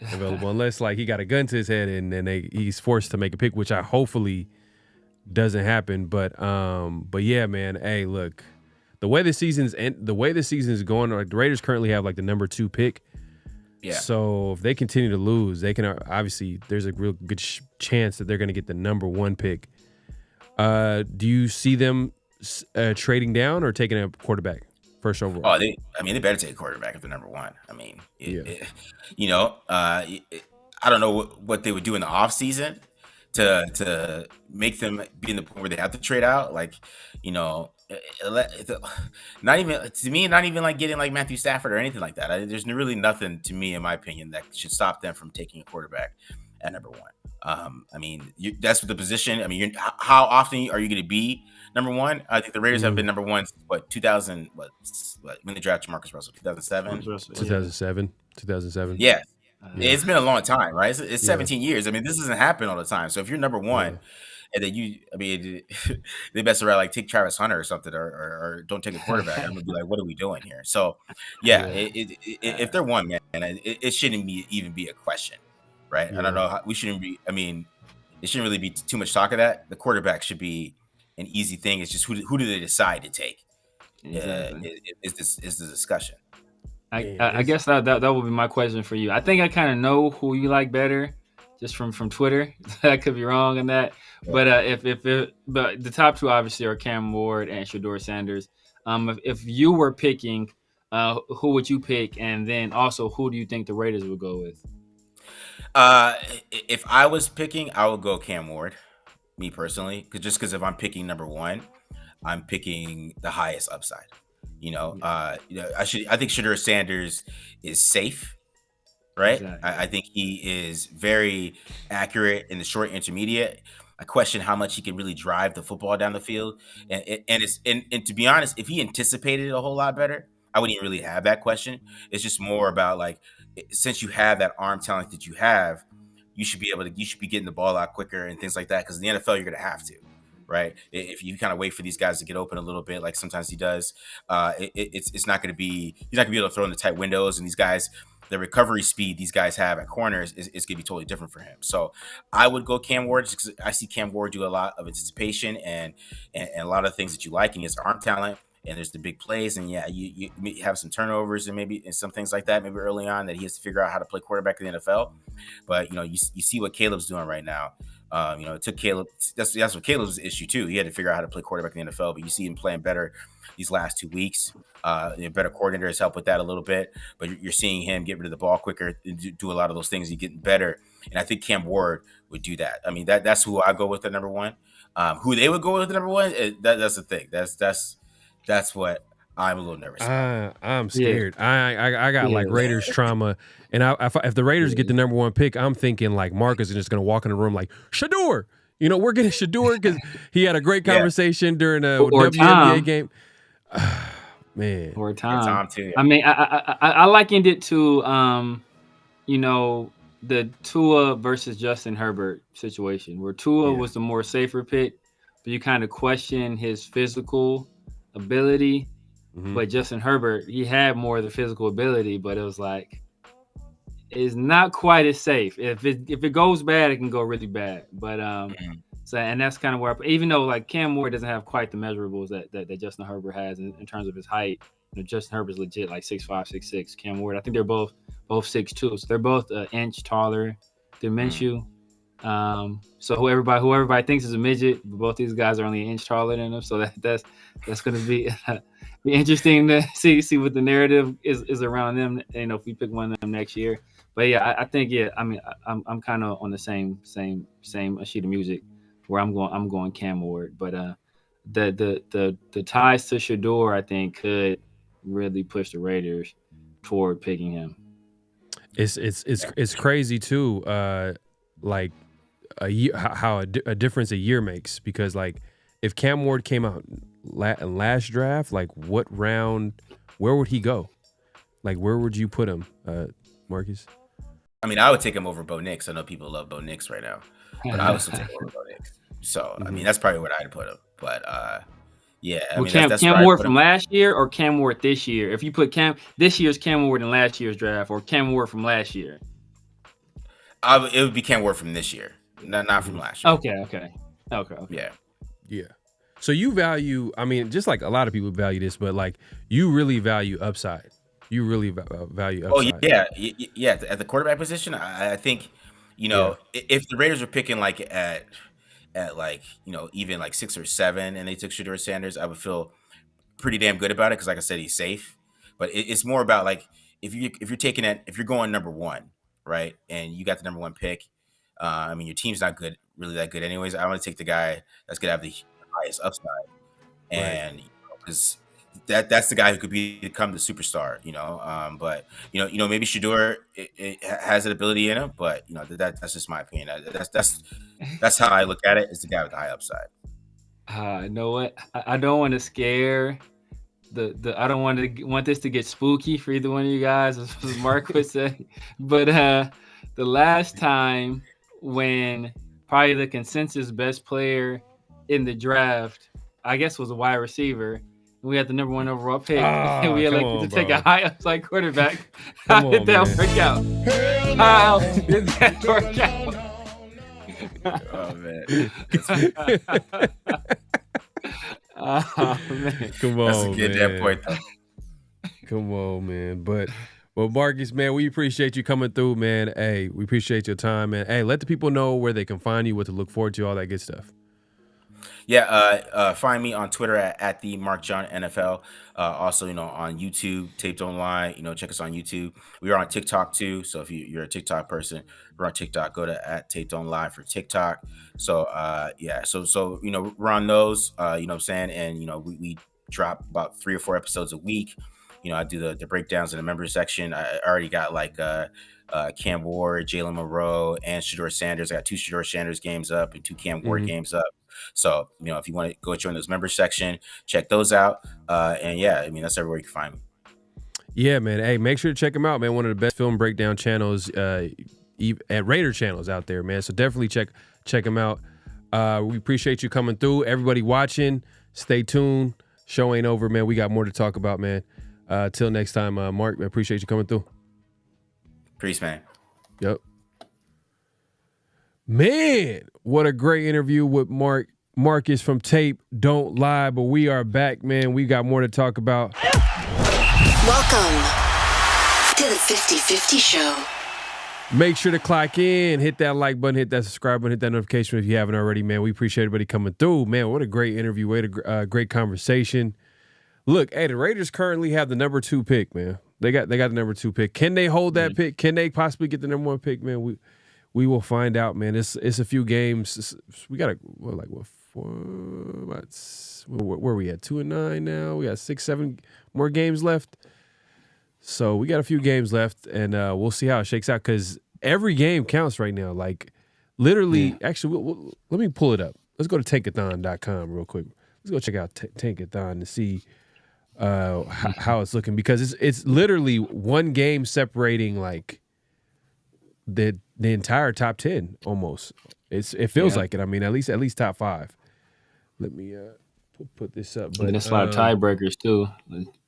available, unless like he got a gun to his head and then he's forced to make a pick, which I hopefully doesn't happen. But yeah, man. Hey, look, the way the season is going, like the Raiders currently have like the number 2 pick. Yeah. So if they continue to lose, they can obviously there's a real good chance that they're going to get the number 1 pick. Do you see them trading down or taking a quarterback first overall? Oh, they better take a quarterback if they're number 1. I mean, I don't know what they would do in the offseason to make them be in the point where they have to trade out. Like, not even like getting like Matthew Stafford or anything like that. There's really nothing to me, in my opinion, that should stop them from taking a quarterback at number 1. I mean, that's the position. I mean, how often are you going to be number 1? I think the Raiders have been number 1 since 2000. What when they drafted Marcus Russell? 2007. 2007. Yeah. It's been a long time, right? It's 17 years. I mean, this doesn't happen all the time. So if you're number 1, and then they best around like take Travis Hunter or something, or don't take a quarterback, I'm gonna be like, what are we doing here? So yeah, if they're 1, man, it shouldn't even be a question, right? I don't know. We shouldn't be. I mean, it shouldn't really be too much talk of that. The quarterback should be an easy thing. It's just who do they decide to take? Exactly. Is the discussion. I guess that would be my question for you. I think I kind of know who you like better, just from Twitter. I could be wrong on that, but but the top 2 obviously are Cam Ward and Shedeur Sanders. If you were picking, who would you pick, and then also who do you think the Raiders would go with? If I was picking, I would go Cam Ward, me personally, because if I'm picking number 1, I'm picking the highest upside. I think Shedeur Sanders is safe, right? Exactly. I think he is very accurate in the short intermediate. I question how much he can really drive the football down the field, and to be honest, if he anticipated it a whole lot better, I wouldn't even really have that question. It's just more about like, since you have that arm talent that you have, you should be getting the ball out quicker and things like that. Because in the NFL, you're going to have to. Right. If you kind of wait for these guys to get open a little bit, like sometimes he does, it's not going to be, he's not gonna be able to throw in the tight windows, and these guys, the recovery speed these guys have at corners is going to be totally different for him. So I would go Cam Ward just because I see Cam Ward do a lot of anticipation and a lot of things that you like in his arm talent. And there's the big plays, and you have some turnovers and some things like that, maybe early on that he has to figure out how to play quarterback in the NFL. But you see what Caleb's doing right now. It took Caleb. That's what Caleb's issue too. He had to figure out how to play quarterback in the NFL, but you see him playing better these last 2 weeks. Better coordinator has helped with that a little bit, but you're seeing him get rid of the ball quicker, do a lot of those things. He's getting better, and I think Cam Ward would do that. I mean, that's who I go with at number 1. Who they would go with at number 1? That's the thing. That's what I'm a little nervous about. I'm scared. Yeah. I got like Raiders trauma, and if the Raiders get the number 1 pick, I'm thinking like Marcus is just gonna walk in the room like Shedeur. We're getting Shedeur because he had a great conversation during a WNBA game. Man, or Tom. Tom too. I mean, I likened it to the Tua versus Justin Herbert situation, where Tua was the more safer pick, but you kind of question his physical ability. Mm-hmm. But Justin Herbert, he had more of the physical ability, but it was like, it's not quite as safe. If it goes bad, it can go really bad. But so, and that's kind of where, even though like Cam Ward doesn't have quite the measurables that Justin Herbert has in terms of his height. Justin Herbert's legit like 6'5", 6'6". Cam Ward, I think they're both 6'2", so they're both an inch taller than Minshew. So who everybody thinks is a midget, both these guys are only an inch taller than him. So that's going to be interesting to see what the narrative is around them. If we pick one of them next year. But yeah, I think I mean I'm kind of on the same sheet of music where I'm going Cam Ward. But the ties to Shador I think could really push the Raiders toward picking him. It's crazy too. Like a year, how a difference a year makes, because like if Cam Ward came out last draft, like what round, where would he go? Like where would you put him, Marcus? I mean, I would take him over Bo Nix. I know people love Bo Nix right now, but I would still take him over Bo Nix. So I mean, that's probably what I'd put him. But yeah, I mean, that's Cam Ward from last year or Cam Ward this year? If you put this year's Cam Ward in last year's draft, or Cam Ward from last year, it would be Cam Ward from this year, not from last year. Okay. Yeah. So you value, I mean, just like a lot of people value this, but like you really value upside. You really value upside. Oh yeah. At the quarterback position, I think, if the Raiders are picking like at like even like 6 or 7, and they took Shador Sanders, I would feel pretty damn good about it because, like I said, he's safe. But it's more about like if you're going number 1, right, and you got the number 1 pick. I mean, your team's not really that good anyways. I want to take the guy that's gonna have the highest upside, and because that's the guy who could become the superstar, But maybe Shador it has an ability in him, but that's just my opinion. That's how I look at it. Is the guy with the high upside. You know what? I don't want to scare I don't want this to get spooky for either one of you guys, as Mark would say. But the last time when probably the consensus best player in the draft, I guess, was a wide receiver. We had the number 1 overall pick, and we elected to take a high upside quarterback. How did that work out? How did that work out? Oh man! Oh man! Come on, that's a good damn point, though. Come on, man! But Marcus, man, we appreciate you coming through, man. Hey, we appreciate your time, man. Hey, let the people know where they can find you, what to look forward to, all that good stuff. Yeah, find me on Twitter at the Marc John NFL. Also, on YouTube, Taped Online. Check us on YouTube. We are on TikTok too. So if you're a TikTok person, we're on TikTok. Go to at Taped On Live for TikTok. So so we're on those. You know what I'm saying, and we drop about 3 or 4 episodes a week. I do the breakdowns in the members section. I already got like Cam Ward, Jalen Monroe, and Shador Sanders. I got 2 Shador Sanders games up and 2 Cam Ward games up. So, if you want to go join those members section, check those out. And yeah, I mean, that's everywhere you can find me. Yeah, man. Hey, make sure to check them out, man. One of the best film breakdown channels at Raider channels out there, man. So definitely check them out. We appreciate you coming through. Everybody watching, stay tuned. Show ain't over, man. We got more to talk about, man. Till next time, Mark, I appreciate you coming through. Peace, man. Yep. Man, what a great interview with Marcus from Tape Don't Lie, but we are back, man. We got more to talk about. Welcome to the 50-50 Show. Make sure to clock in, hit that like button, hit that subscribe button, hit that notification if you haven't already, man. We appreciate everybody coming through. Man, what a great interview. What a great conversation. Look, hey, the Raiders currently have the number 2 pick, man. They got the number 2 pick. Can they hold that pick? Can they possibly get the number 1 pick, man? We will find out, man. It's a few games. We got where are we at? 2-9 now. We got 6, 7 more games left. So we got a few games left, and we'll see how it shakes out, because every game counts right now. Like literally, actually, let me pull it up. Let's go to tankathon.com real quick. Let's go check out Tankathon to see how it's looking, because it's literally one game separating like the entire top 10 almost. It feels like it. I mean, at least top 5. Let me put this up. But there's a lot of tiebreakers too,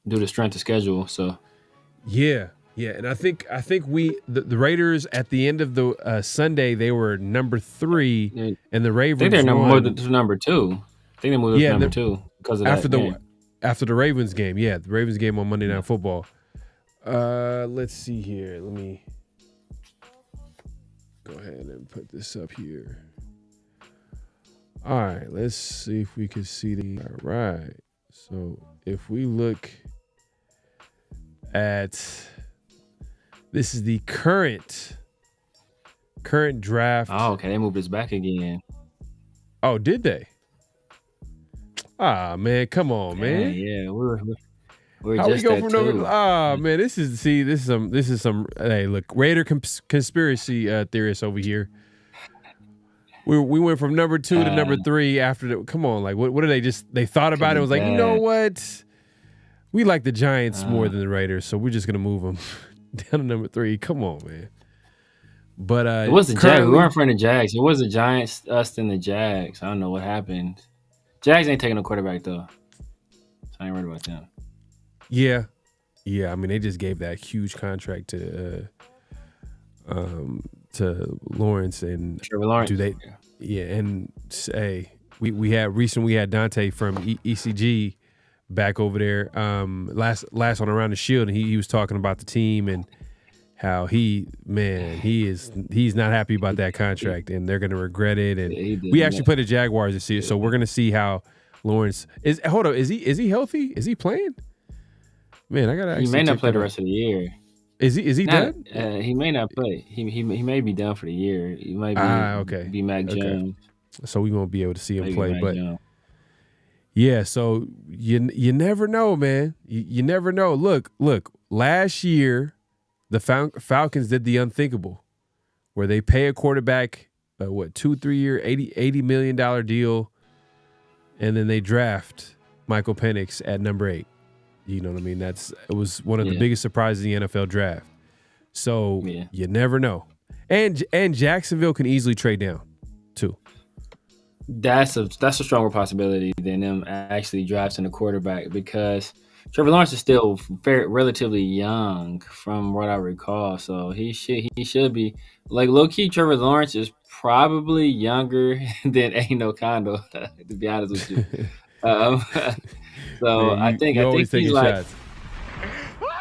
due to strength of schedule. So yeah, and I think the Raiders at the end of the Sunday, they were number 3, and the Ravens. I think they're more than number 2. I think they moved up to number 2 because of after the Ravens game. Yeah, the Ravens game on Monday Night Football. Let's see here. Let me. go ahead and put this up here. All right, let's see if we can see the. All right, so if we look at this is the current draft. Oh, okay. They moved us back again. Oh, did they? Ah, man, come on, man. Yeah, we're How just we go that from too. number? Ah, man, this is some. Hey, look, Raider conspiracy theorists over here. We went from number 2 to number 3 after the. Come on, like what did they thought about it? And was like, you know what? We like the Giants more than the Raiders, so we're just gonna move them down to number 3. Come on, man. But it was the Jags. We weren't in front of the Jags. It was the Giants, us, and the Jags. I don't know what happened. Jags ain't taking a quarterback though, so I ain't worried about them. Yeah. I mean, they just gave that huge contract to Lawrence and Trevor Lawrence. Do they? Yeah, and hey, we had Dante from ECG back over there last on Around the Shield, and he was talking about the team and how he's not happy about that contract, and they're gonna regret it. And we actually play the Jaguars this year, so we're gonna see how Lawrence is. Hold on, is he healthy? Is he playing? Man, I gotta. He may not play the rest of the year. Is he done? He may not play. He may be done for the year. He might be okay. Be Mac John. So we won't be able to see him Maybe play, Mac but Jones. yeah. So you never know, man. You never know. Look. Last year, the Falcons did the unthinkable, where they pay a quarterback 2-3 year $80 million deal, and then they draft Michael Penix at number 8. You know what I mean? It was one of the biggest surprises in the NFL draft. So you never know. And Jacksonville can easily trade down too. That's a stronger possibility than them actually drafting a quarterback, because Trevor Lawrence is still relatively young from what I recall. So he should be like low key. Trevor Lawrence is probably younger than Aiden O'Connell, to be honest with you. So man, I think he's like shots.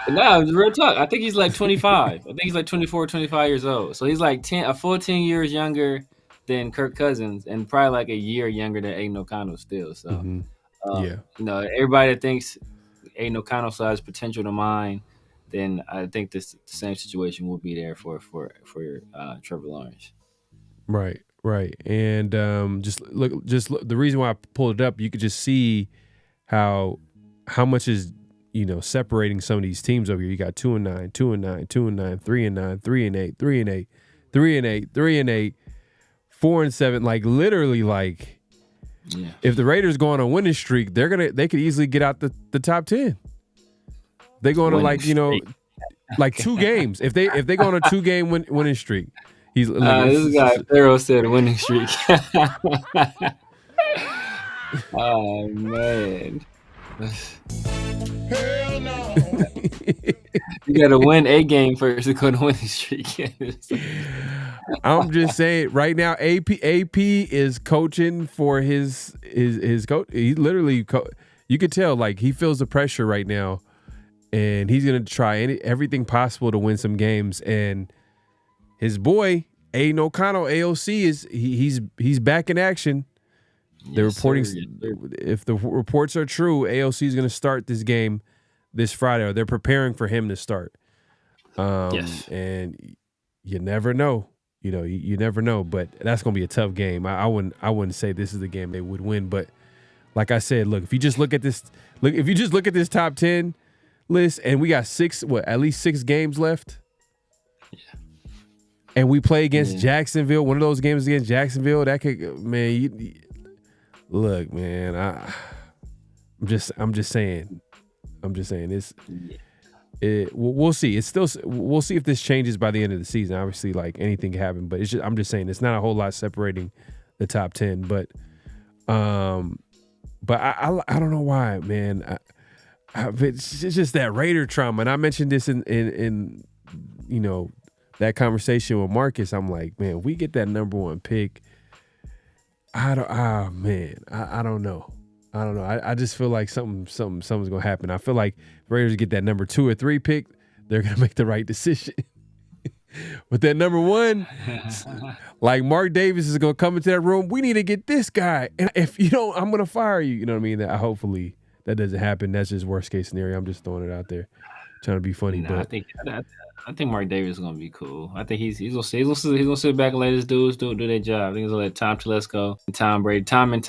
No, real talk. I think he's like 25. I think he's like 24, 25 years old. So he's like a full 10 years younger than Kirk Cousins, and probably like a year younger than Aiden O'Connell still. So everybody that thinks Aiden O'Connell has potential to mine, then I think the same situation will be there for Trevor Lawrence. Right. And just look, the reason why I pulled it up, you could just see how much is separating some of these teams over here. You got 2-9, 2-9, 2-9, 3-9, 3-8, 3-8, 3-8, 3-8, 4-7. Like literally, like if the Raiders go on a winning streak, they could easily get out the top 10. They go on like 2 games. If they go on a 2-game winning streak, this guy Pharaoh said winning streak. Oh man. Hell no. You gotta win a game first to go on a winning streak. I'm just saying right now, AP is coaching for his coach. He literally you could tell like he feels the pressure right now, and he's gonna try everything possible to win some games. And his boy Aiden O'Connell, AOC, he's back in action. The reporting, if the reports are true, AOC is going to start this game this Friday, or they're preparing for him to start. And you never know. You never know, but that's going to be a tough game. I wouldn't say this is the game they would win, but like I said, look, if you just look at this top 10 list, and we got at least 6 games left. Yeah. And we play against Jacksonville, one of those games against Jacksonville, that could, man, look, man, I'm just saying this. We'll see. We'll see if this changes by the end of the season. Obviously, like anything can happen, but I'm just saying it's not a whole lot separating the top 10. But I don't know why, man. It's just that Raider trauma, and I mentioned this in that conversation with Marcus. I'm like, man, if we get that number 1 pick, I don't know. I just feel like something's gonna happen. I feel like Raiders get that number 2 or 3 pick, they're gonna make the right decision. But that number one, like Mark Davis is going to come into that room. We need to get this guy. And if you don't, I'm going to fire you. You know what I mean? Hopefully that doesn't happen. That's just worst case scenario. I'm just throwing it out there, trying to be funny. Nah, but I think Mark Davis is gonna be cool. I think he's gonna sit back and let his dudes do their job. I think he's gonna let Tom Telesco and Tom Brady, Tom, he's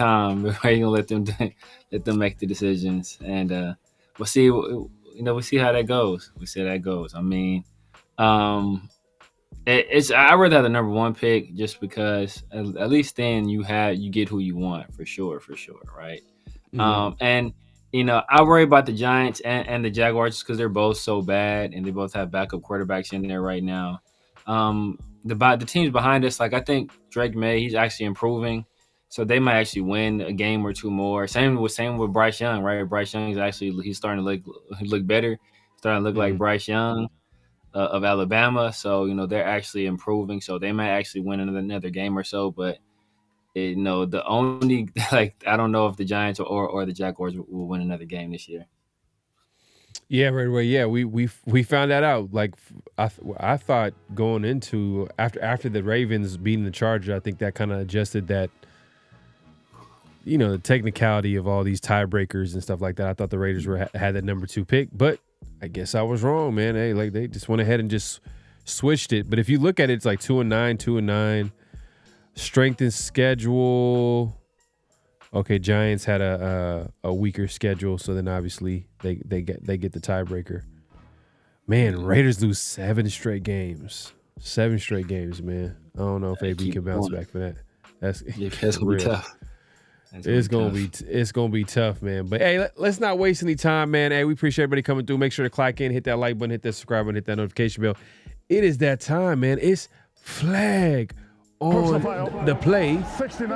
gonna let them make the decisions, and we'll see. We'll see how that goes. I mean, I'd rather have the number one pick just because at least then you get who you want for sure, right? Mhm. And I worry about the Giants and the Jaguars because they're both so bad and they both have backup quarterbacks in there right now. The teams behind us, like I think Drake May, he's actually improving, so they might actually win a game or two more. Same with Bryce Young, right? Bryce Young he's starting to look better, starting to look like Bryce Young of Alabama. So they're actually improving, so they might actually win another game or so, but. The only I don't know if the Giants or the Jaguars will win another game this year. Yeah, right away. Yeah, we found that out. Like I thought going into after the Ravens beating the Chargers, I think that kind of adjusted that. The technicality of all these tiebreakers and stuff like that. I thought the Raiders had that number 2 pick, but I guess I was wrong, man. Hey, like they just went ahead and just switched it. But if you look at it, it's like 2-9. Strength and schedule. Okay, Giants had a weaker schedule, so then obviously they get the tiebreaker. Man, Raiders lose 7 straight games. 7 straight games, man. I don't know if AB can bounce back for that. That's gonna be tough. It's gonna be tough, man. But hey, let's not waste any time, man. Hey, we appreciate everybody coming through. Make sure to click in, hit that like button, hit that subscribe button, hit that notification bell. It is that time, man. It's flag on the play. 69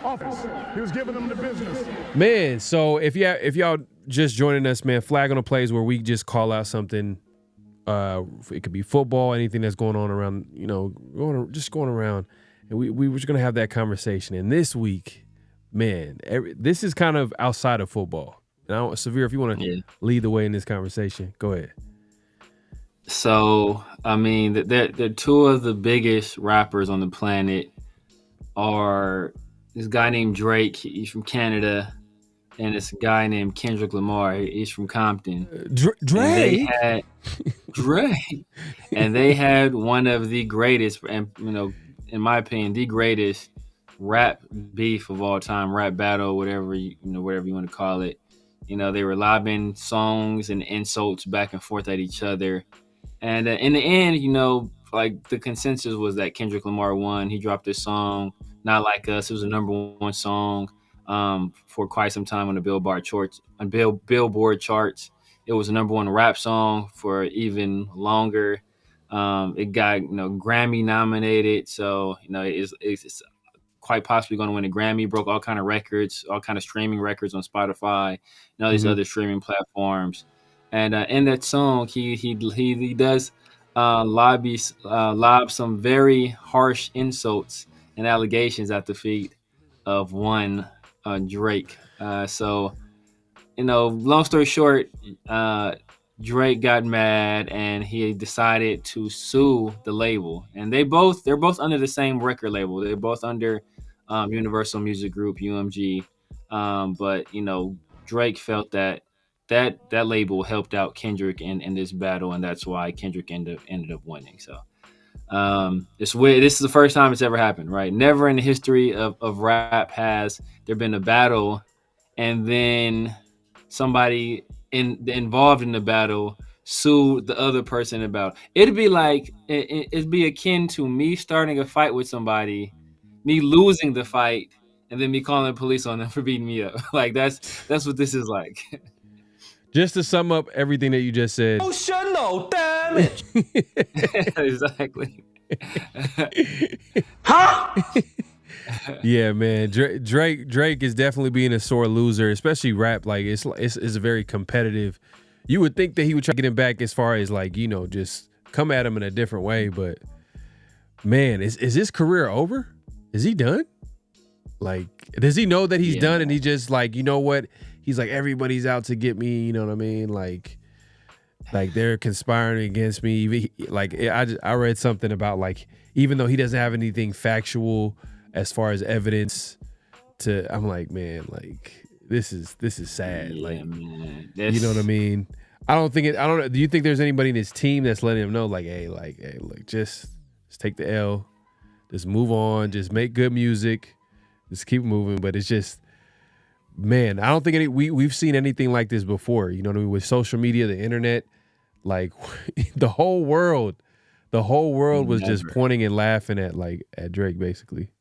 office. He was giving them the business. Man, so if y'all just joining us, man, flag on the play is where we just call out something. It could be football, anything that's going on around, going around, and we were just gonna have that conversation. And this week, man, this is kind of outside of football. And Severe, if you want to lead the way in this conversation, go ahead. So, I mean, the 2 of the biggest rappers on the planet are this guy named Drake. He's from Canada, and this guy named Kendrick Lamar. He's from Compton. Drake. Drake, and they had one of the greatest, and in my opinion, the greatest rap beef of all time, rap battle, whatever you want to call it. They were lobbing songs and insults back and forth at each other. And in the end, like the consensus was that Kendrick Lamar won. He dropped this song, Not Like Us. It was the number 1 song for quite some time on the Billboard charts. It was the number 1 rap song for even longer. It got Grammy nominated, so it's quite possibly going to win a Grammy. Broke all kind of records, all kind of streaming records on Spotify and all these other streaming platforms. And in that song, he does lob some very harsh insults and allegations at the feet of one Drake. So, long story short, Drake got mad and he decided to sue the label. And they're both under the same record label. They're both under Universal Music Group, UMG. But Drake felt that label helped out Kendrick in this battle, and that's why Kendrick ended up winning. So it's weird. This is the first time it's ever happened, right? Never in the history of rap has there been a battle and then somebody involved in the battle sued the other person about. It'd be like it'd be akin to me starting a fight with somebody, me losing the fight, and then me calling the police on them for beating me up. Like that's what this is like. Just to sum up everything that you just said. Emotional damage. Exactly. Yeah, man. Drake is definitely being a sore loser, especially rap. Like it's a very competitive. You would think that he would try to get him back as far as like just come at him in a different way, but man, is his career over? Is he done? Like, does he know that he's done and he just like, what? He's like, everybody's out to get me, you know what I mean? Like, Like they're conspiring against me. Like I read something about like even though he doesn't have anything factual as far as evidence I'm like, man, like this is sad. Yeah, like man. you know what I mean? I don't know. Do you think there's anybody in his team that's letting him know like, hey, look, just take the L, just move on, just make good music, just keep moving. But it's just, man, I don't think we've seen anything like this before. You know what I mean? With social media, the internet, like the whole world was just pointing and laughing at Drake basically.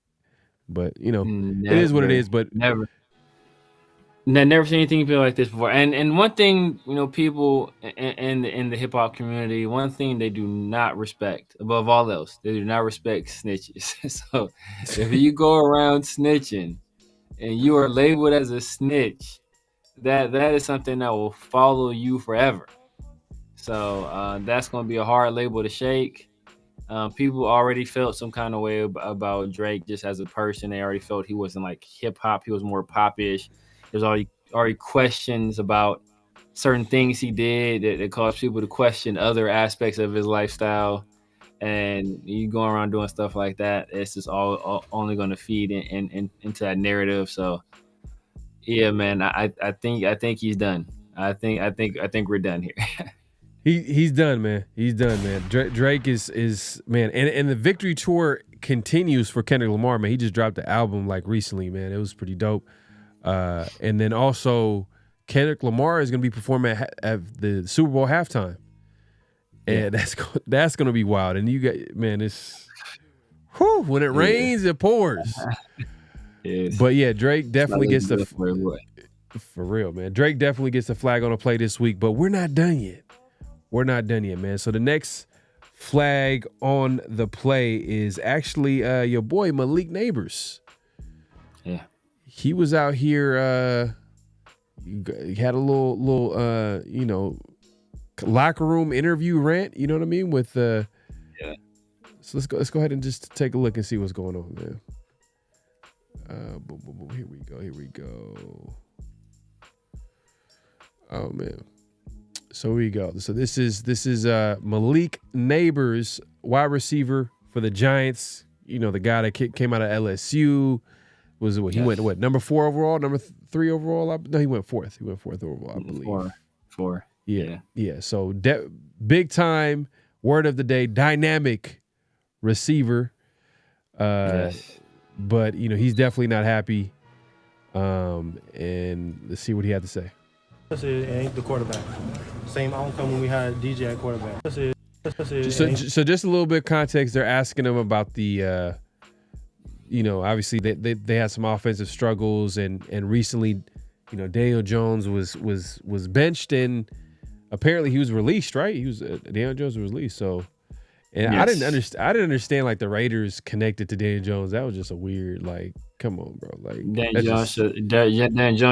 But it is what it is. But never seen anything feel like this before. And one thing, people in the hip hop community, one thing they do not respect above all else, they do not respect snitches. So if you go around snitching and you are labeled as a snitch, that is something that will follow you forever. So that's going to be a hard label to shake. People already felt some kind of way about Drake just as a person. They already felt he wasn't like hip hop. He was more pop-ish. There's already questions about certain things he did that caused people to question other aspects of his lifestyle. And you going around doing stuff like that, it's just all only going to feed into that narrative. So yeah, man, I think he's done. I think we're done here. He's done, man. He's done, man. Drake is man, and the victory tour continues for Kendrick Lamar, man. He just dropped the album like recently, man. It was pretty dope. And then also Kendrick Lamar is gonna be performing at the Super Bowl halftime, and that's gonna be wild. And you got, man, it's when it rains, it pours. But yeah, Drake definitely gets the for real, man. Drake definitely gets the flag on the play this week, but we're not done yet. We're not done yet, man. So the next flag on the play is actually your boy Malik Nabers. Yeah. He was out here, he had a little locker room interview rant, you know what I mean? With So let's go ahead and just take a look and see what's going on, man. Here we go. Oh man. So here we go. So this is Malik Nabers, wide receiver for the Giants. You know, the guy that came out of LSU. He went number 4 overall, number 3 overall. No, he went 4th. He went 4th overall, I believe. 4. Yeah. So big time, word of the day, dynamic receiver. But he's definitely not happy. And let's see what he had to say. It ain't the quarterback. Same outcome when we had DJ at quarterback. So just a little bit of context. They're asking him about the, obviously they had some offensive struggles, and recently, Daniel Jones was benched, and apparently he was released. Right? Daniel Jones was released. So, and yes. I didn't understand like the Raiders connected to Daniel Jones. That was just a weird come on, bro. Like Dan Jones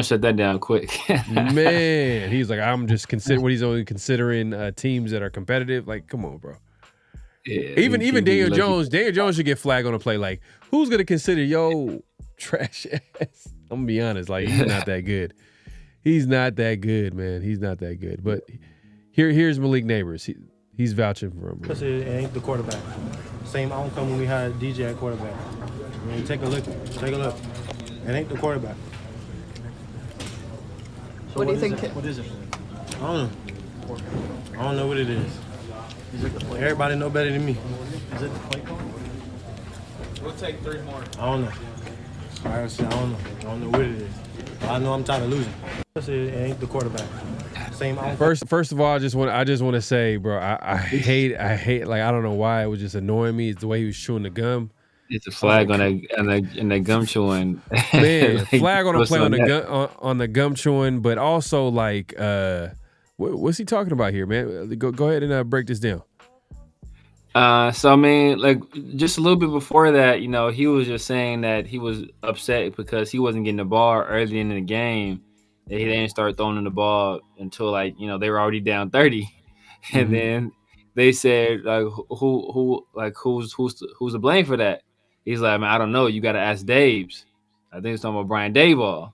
shut that down quick. Man, he's like, I'm just what he's only considering teams that are competitive. Like, come on, bro. Yeah, even Daniel Jones should get flag on the play. Like, who's gonna consider trash ass? I'm gonna be honest. Like, he's not that good. He's not that good, man. He's not that good. But here's Malik Nabers. He's vouching for him. It ain't the quarterback. Same outcome when we had DJ at quarterback. I mean, take a look. It ain't the quarterback. So what do you think? What is it? I don't know what it is. Everybody know better than me. Is it the play call? We'll take 3 more. I don't know. I don't know what it is. I know I'm tired of losing. It ain't the quarterback. Same outcome. First of all, I just want to say, bro, I hate like, I don't know why it was just annoying me. It's the way he was chewing the gum. It's a flag on that gum chewing. Man, flag on the play on the gum chewing, but also like, what's he talking about here, man? Go ahead and break this down. So I mean, like just a little bit before that, he was just saying that he was upset because he wasn't getting the ball early in the game. They didn't start throwing the ball until they were already down 30, and then they said like who's to blame for that? He's like, man, I don't know. You got to ask Daves. I think it's talking about Brian Daboll.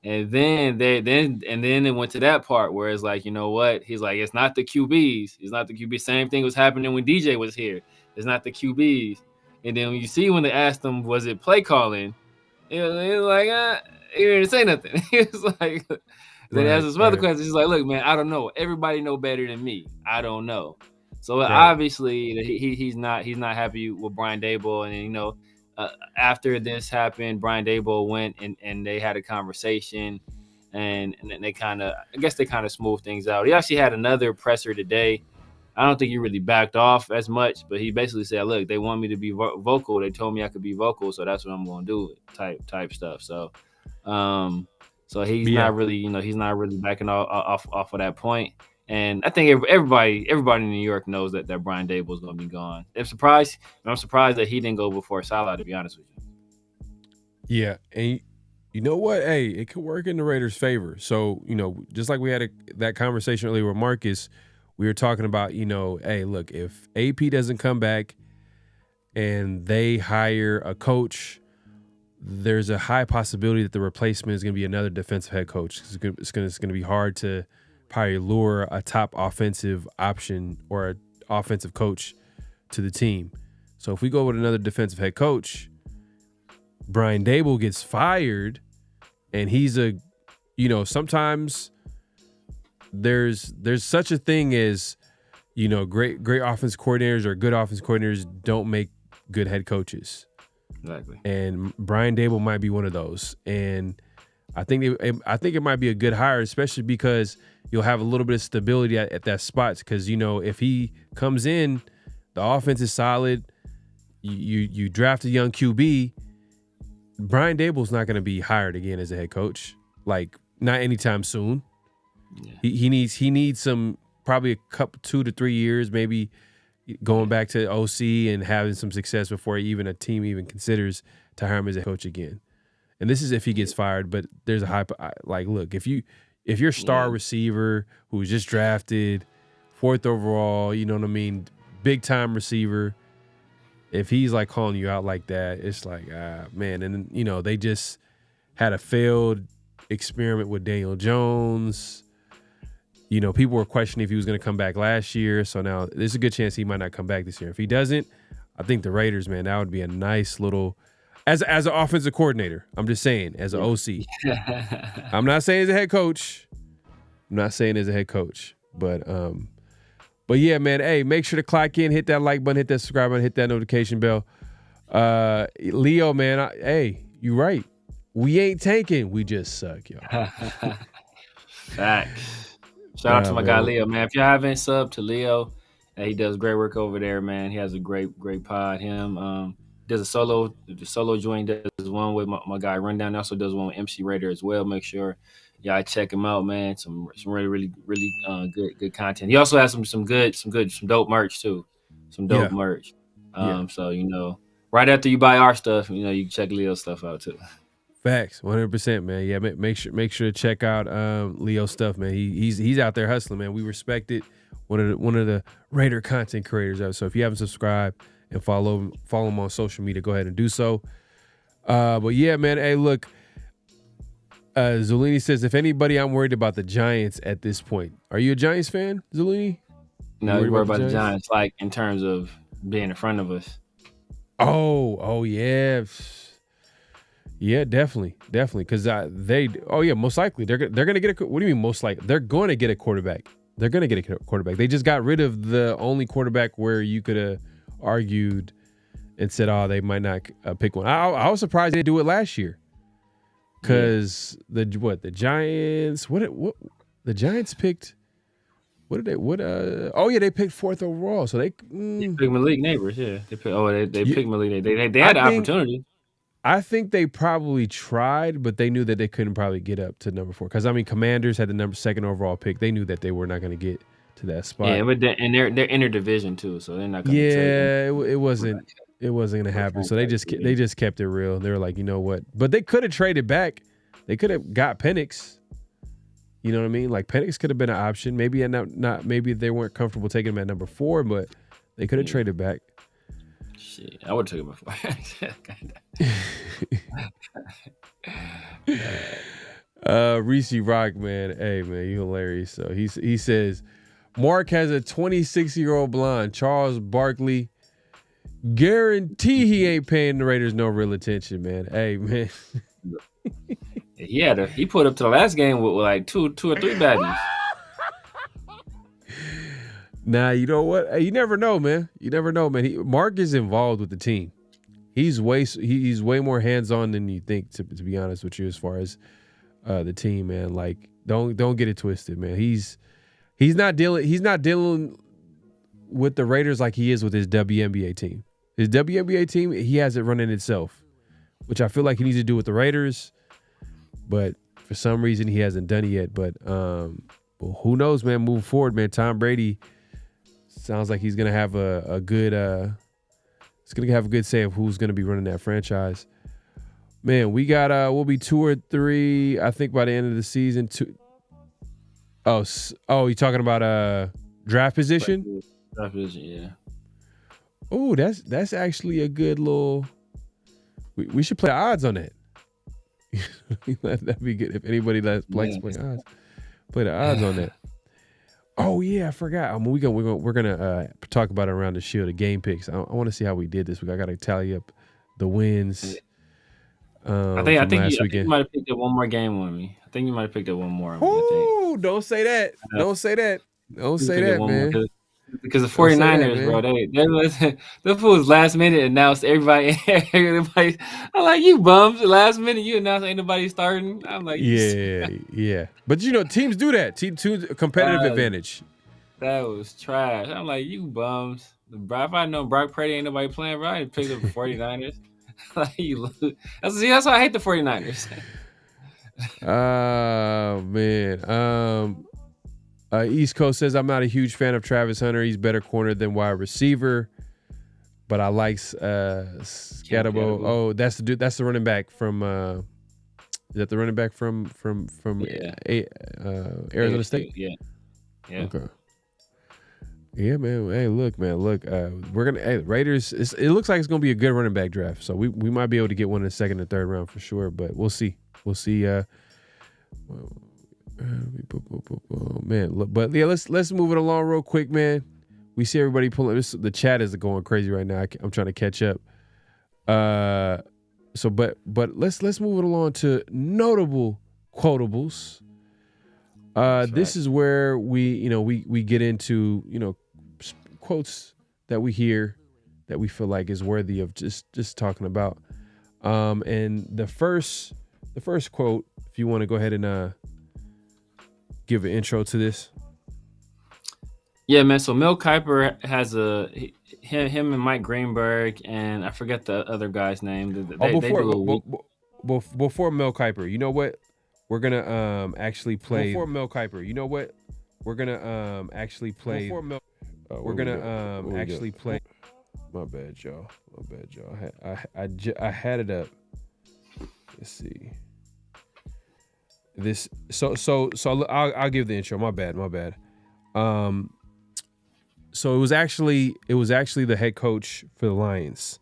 And then it went to that part where it's like, you know what? He's like, it's not the QBs. It's not the QB. Same thing was happening when DJ was here. It's not the QBs. And then when you see when they asked him, was it play calling? He was like, he didn't say nothing. He was like, then asked some other questions. He's like, look, man, I don't know. Everybody know better than me. I don't know. So obviously he's not happy with Brian Daboll. And, you know, after this happened, Brian Daboll went and they had a conversation and they kind of smoothed things out. He actually had another presser today. I don't think he really backed off as much, but he basically said, look, they want me to be vocal. They told me I could be vocal, so that's what I'm going to do, type stuff. So he's not really, you know, he's not really backing off of that point. And I think everybody in New York knows that Brian Daboll is going to be gone. I'm surprised that he didn't go before Salah, to be honest with you. Yeah, and you know what? Hey, it could work in the Raiders' favor. So, you know, just like we had that conversation earlier with Marcus, we were talking about, you know, hey, look, if AP doesn't come back and they hire a coach, there's a high possibility that the replacement is going to be another defensive head coach. It's going to be hard to probably lure a top offensive option or an offensive coach to the team. So if we go with another defensive head coach, Brian Daboll gets fired, and he's sometimes there's such a thing as, you know, great offense coordinators or good offense coordinators don't make good head coaches. Exactly. And Brian Daboll might be one of those. And I think it might be a good hire, especially because you'll have a little bit of stability at that spot. Because, you know, if he comes in, the offense is solid. You draft a young QB. Brian Daboll's not going to be hired again as a head coach, like not anytime soon. Yeah. He needs some, probably a couple 2 to 3 years, maybe going back to OC and having some success before even a team even considers to hire him as a coach again. And this is if he gets fired, but there's a high, like, look, if your star receiver who was just drafted 4th overall, you know what I mean, big time receiver, if he's like calling you out like that, it's like, man. And, you know, they just had a failed experiment with Daniel Jones. You know, people were questioning if he was going to come back last year. So now there's a good chance he might not come back this year. If he doesn't, I think the Raiders, man, that would be a nice little, as an offensive coordinator, I'm just saying, as an OC. I'm not saying as a head coach. But yeah, man, hey, make sure to clock in, hit that like button, hit that subscribe button, hit that notification bell. Leo, man, hey, you right. We ain't tanking. We just suck, yo. Facts. Shout out to my guy Leo, man. If you haven't subbed to Leo, he does great work over there, man. He has a great pod. Him does a solo joint. Does one with my guy Rundown. He also does one with MC Raider as well. Make sure y'all check him out, man. Some really good content. He also has some dope merch too. Some dope merch. So, you know, right after you buy our stuff, you know, you can check Leo's stuff out too. Facts, 100%, man. Yeah, make sure to check out Leo's stuff, man. He's out there hustling, man. We respect it. One of the Raider content creators. So if you haven't subscribed and follow him on social media, go ahead and do so. But yeah, man. Hey, look. Zulini says, if anybody, I'm worried about the Giants at this point. Are you a Giants fan, Zulini? No, you're worried about the Giants, like in terms of being in front of us. Oh yeah. Yeah, definitely. Because most likely they're going to get a. What do you mean most likely? They're going to get a quarterback. They're going to get a quarterback. They just got rid of the only quarterback where you could have argued and said, oh, they might not pick one. I was surprised they didn't do it last year. Because the Giants the Giants picked, they picked 4th overall. So they picked Malik Nabers. Yeah, they picked Malik Nabers. They had the opportunity. I think they probably tried, but they knew that they couldn't probably get up to number 4. Because I mean, Commanders had the 2nd overall pick. They knew that they were not going to get to that spot. Yeah, but they're interdivision too, so they're not going to trade them. It wasn't going to happen. So they just kept it real. They were like, you know what? But they could have traded back. They could have got Penix. You know what I mean? Like Penix could have been an option. Maybe not. Maybe they weren't comfortable taking him at number 4, but they could have traded back. Shit, I would have taken him before. Reese Rock, man. Hey, man, you hilarious. So he says, Mark has a 26-year-old blonde, Charles Barkley. Guarantee he ain't paying the Raiders no real attention, man. Hey, man. He put up to the last game with like two or three baddies. Nah, you know what? Hey, you never know, man. You never know, man. Mark is involved with the team. He's way more hands-on than you think, to be honest with you, as far as the team, man. Like, don't get it twisted, man. He's not dealing with the Raiders like he is with his WNBA team. His WNBA team, he has it running itself, which I feel like he needs to do with the Raiders, but for some reason he hasn't done it yet. But who knows, man? Moving forward, man. Tom Brady sounds like he's gonna have a good say of who's gonna be running that franchise. Man, we got we'll be 2 or 3, I think, by the end of the season. Oh, you talking about draft position? Draft position, yeah. Oh, that's actually a good little. We should play odds on that. That'd be good if anybody likes playing odds. Play the odds on that. Oh yeah, I forgot. We're gonna talk about it around the show, the game picks. I want to see how we did this week. I got to tally up the wins. I think you might have picked up one more game on me. I think you might have picked up one more on me. Oh, don't say that. Don't say that. Don't say that, man. Because the 49ers, bro, the fools last minute announced everybody. I'm like, you bums. Last minute you announced ain't nobody starting. I'm like, yeah. But teams do that. Team competitive advantage. That was trash. I'm like, you bums. If I know Brock Purdy ain't nobody playing, bro, I'd pick up the 49ers. Like, you lose. That's why I hate the 49ers. Oh man. East Coast says, I'm not a huge fan of Travis Hunter. He's better corner than wide receiver, but I like Scatabo. Oh, that's the dude. That's the running back from. Is that the running back from Arizona State? Yeah. Okay. Yeah, man. Hey, look, man. Look, we're gonna. Hey, Raiders. It looks like it's gonna be a good running back draft. So we might be able to get one in the second and third round for sure. But we'll see. We'll see. Man, look, but yeah, let's move it along real quick, man. We see everybody pulling. The chat is going crazy right now. I'm trying to catch up. But let's move it along to notable quotables. This is where we get into quotes that we hear that we feel like is worthy of just talking about. And the first quote, if you want to go ahead and give an intro to this. Yeah, man. So Mel Kiper has him and Mike Greenberg, and I forget the other guy's name. Before Mel Kiper, you know what? We're gonna actually play. Before Mel Kiper, you know what? We're gonna actually play. We're gonna actually play. My bad, y'all. I had it up. Let's see. This so I'll give the intro. My bad. So it was actually the head coach for the Lions,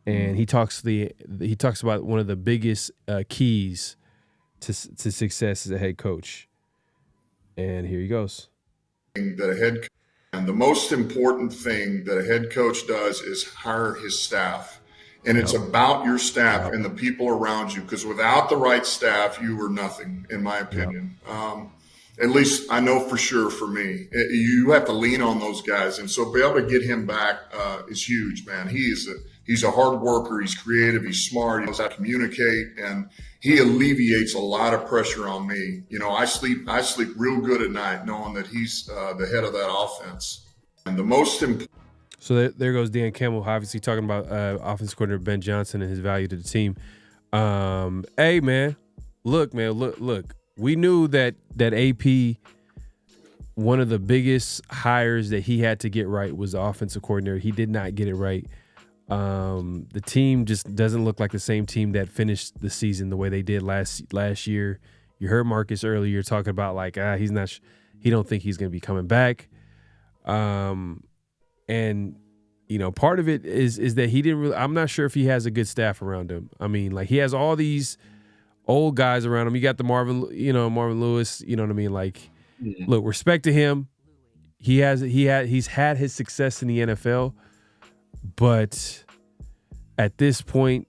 and he talks about one of the biggest keys to success as a head coach. And here he goes. And the most important thing that a head coach does is hire his staff. And it's about your staff and the people around you, because without the right staff, you are nothing, in my opinion. At least I know for sure for me. You have to lean on those guys. And so be able to get him back is huge, man. He's a hard worker. He's creative. He's smart. He knows how to communicate. And he alleviates a lot of pressure on me. I sleep real good at night knowing that he's the head of that offense. And the most important. So there goes Dan Campbell, obviously talking about offensive coordinator Ben Johnson and his value to the team. Hey, man. Look. We knew that AP, one of the biggest hires that he had to get right was the offensive coordinator. He did not get it right. The team just doesn't look like the same team that finished the season the way they did last year. You heard Marcus earlier talking about like he don't think he's going to be coming back. And part of it is that he didn't really. I'm not sure if he has a good staff around him. I mean, like he has all these old guys around him. You got the Marvin Lewis. You know what I mean? Like, look, respect to him. He's had his success in the NFL, but at this point,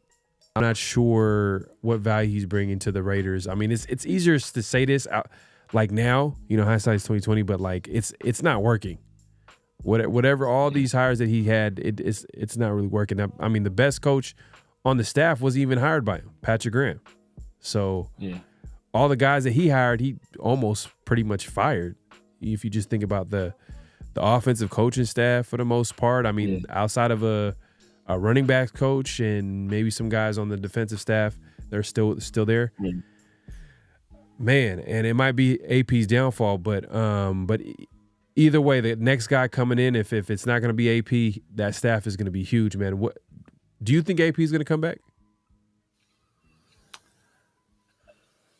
I'm not sure what value he's bringing to the Raiders. I mean, it's easier to say this out like now, hindsight's 2020, but like it's not working. Whatever all these hires that he had, it's not really working. I mean, the best coach on the staff wasn't even hired by him, Patrick Graham. So all the guys that he hired, he almost pretty much fired. If you just think about the offensive coaching staff for the most part, I mean, outside of a running back coach and maybe some guys on the defensive staff, they're still there. Man, and it might be AP's downfall, but either way, the next guy coming in, if it's not going to be AP, that staff is going to be huge, man. What do you think AP is going to come back?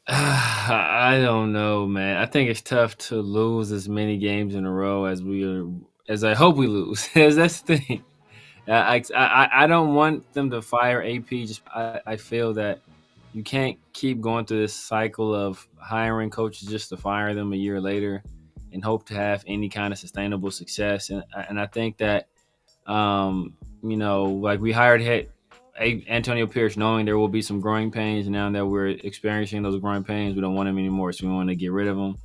I don't know, man. I think it's tough to lose as many games in a row as I hope we lose. That's the thing. I don't want them to fire AP. I feel that you can't keep going through this cycle of hiring coaches just to fire them a year later and hope to have any kind of sustainable success. And I think that, like we hired Antonio Pierce knowing there will be some growing pains, and now that we're experiencing those growing pains, we don't want him anymore, so we want to get rid of him.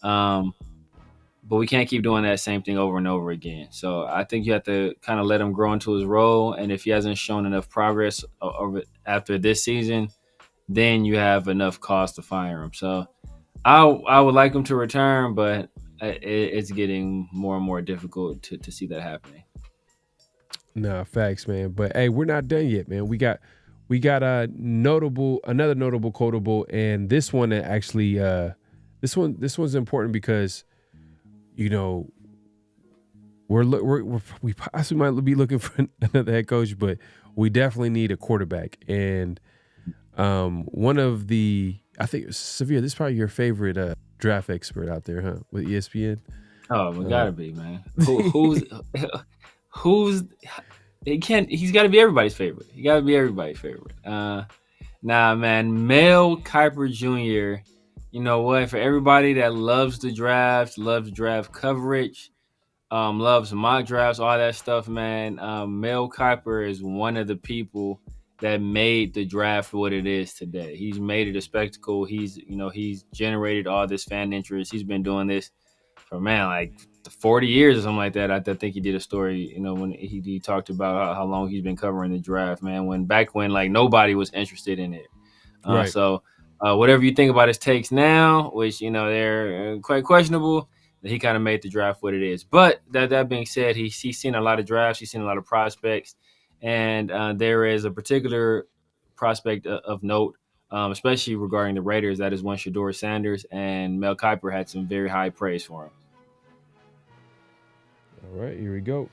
But we can't keep doing that same thing over and over again. So I think you have to kind of let him grow into his role. And if he hasn't shown enough progress after this season, then you have enough cause to fire him. So I would like him to return, but it's getting more and more difficult to see that happening. Nah, facts, man. But hey, we're not done yet, man. We got another notable quotable, and this one actually this one's important because we possibly might be looking for another head coach, but we definitely need a quarterback. And one of I think Severe, this is probably your favorite draft expert out there, huh? With ESPN. Oh, we gotta be, man. He's got to be everybody's favorite. He got to be everybody's favorite. Nah, man, Mel Kiper Jr., you know what? For everybody that loves the draft, loves draft coverage, loves mock drafts, all that stuff, man, Mel Kiper is one of the people that made the draft what it is today. He's made it a spectacle. He's generated all this fan interest. He's been doing this for, man, like 40 years or something like that. I think he did a story, when he talked about how long he's been covering the draft, man, back when like nobody was interested in it. Right. So whatever you think about his takes now, which, they're quite questionable, he kind of made the draft what it is. But that being said, he's seen a lot of drafts. He's seen a lot of prospects. And there is a particular prospect of note, especially regarding the Raiders. That is one Shedeur Sanders, and Mel Kiper had some very high praise for him. All right, here we go.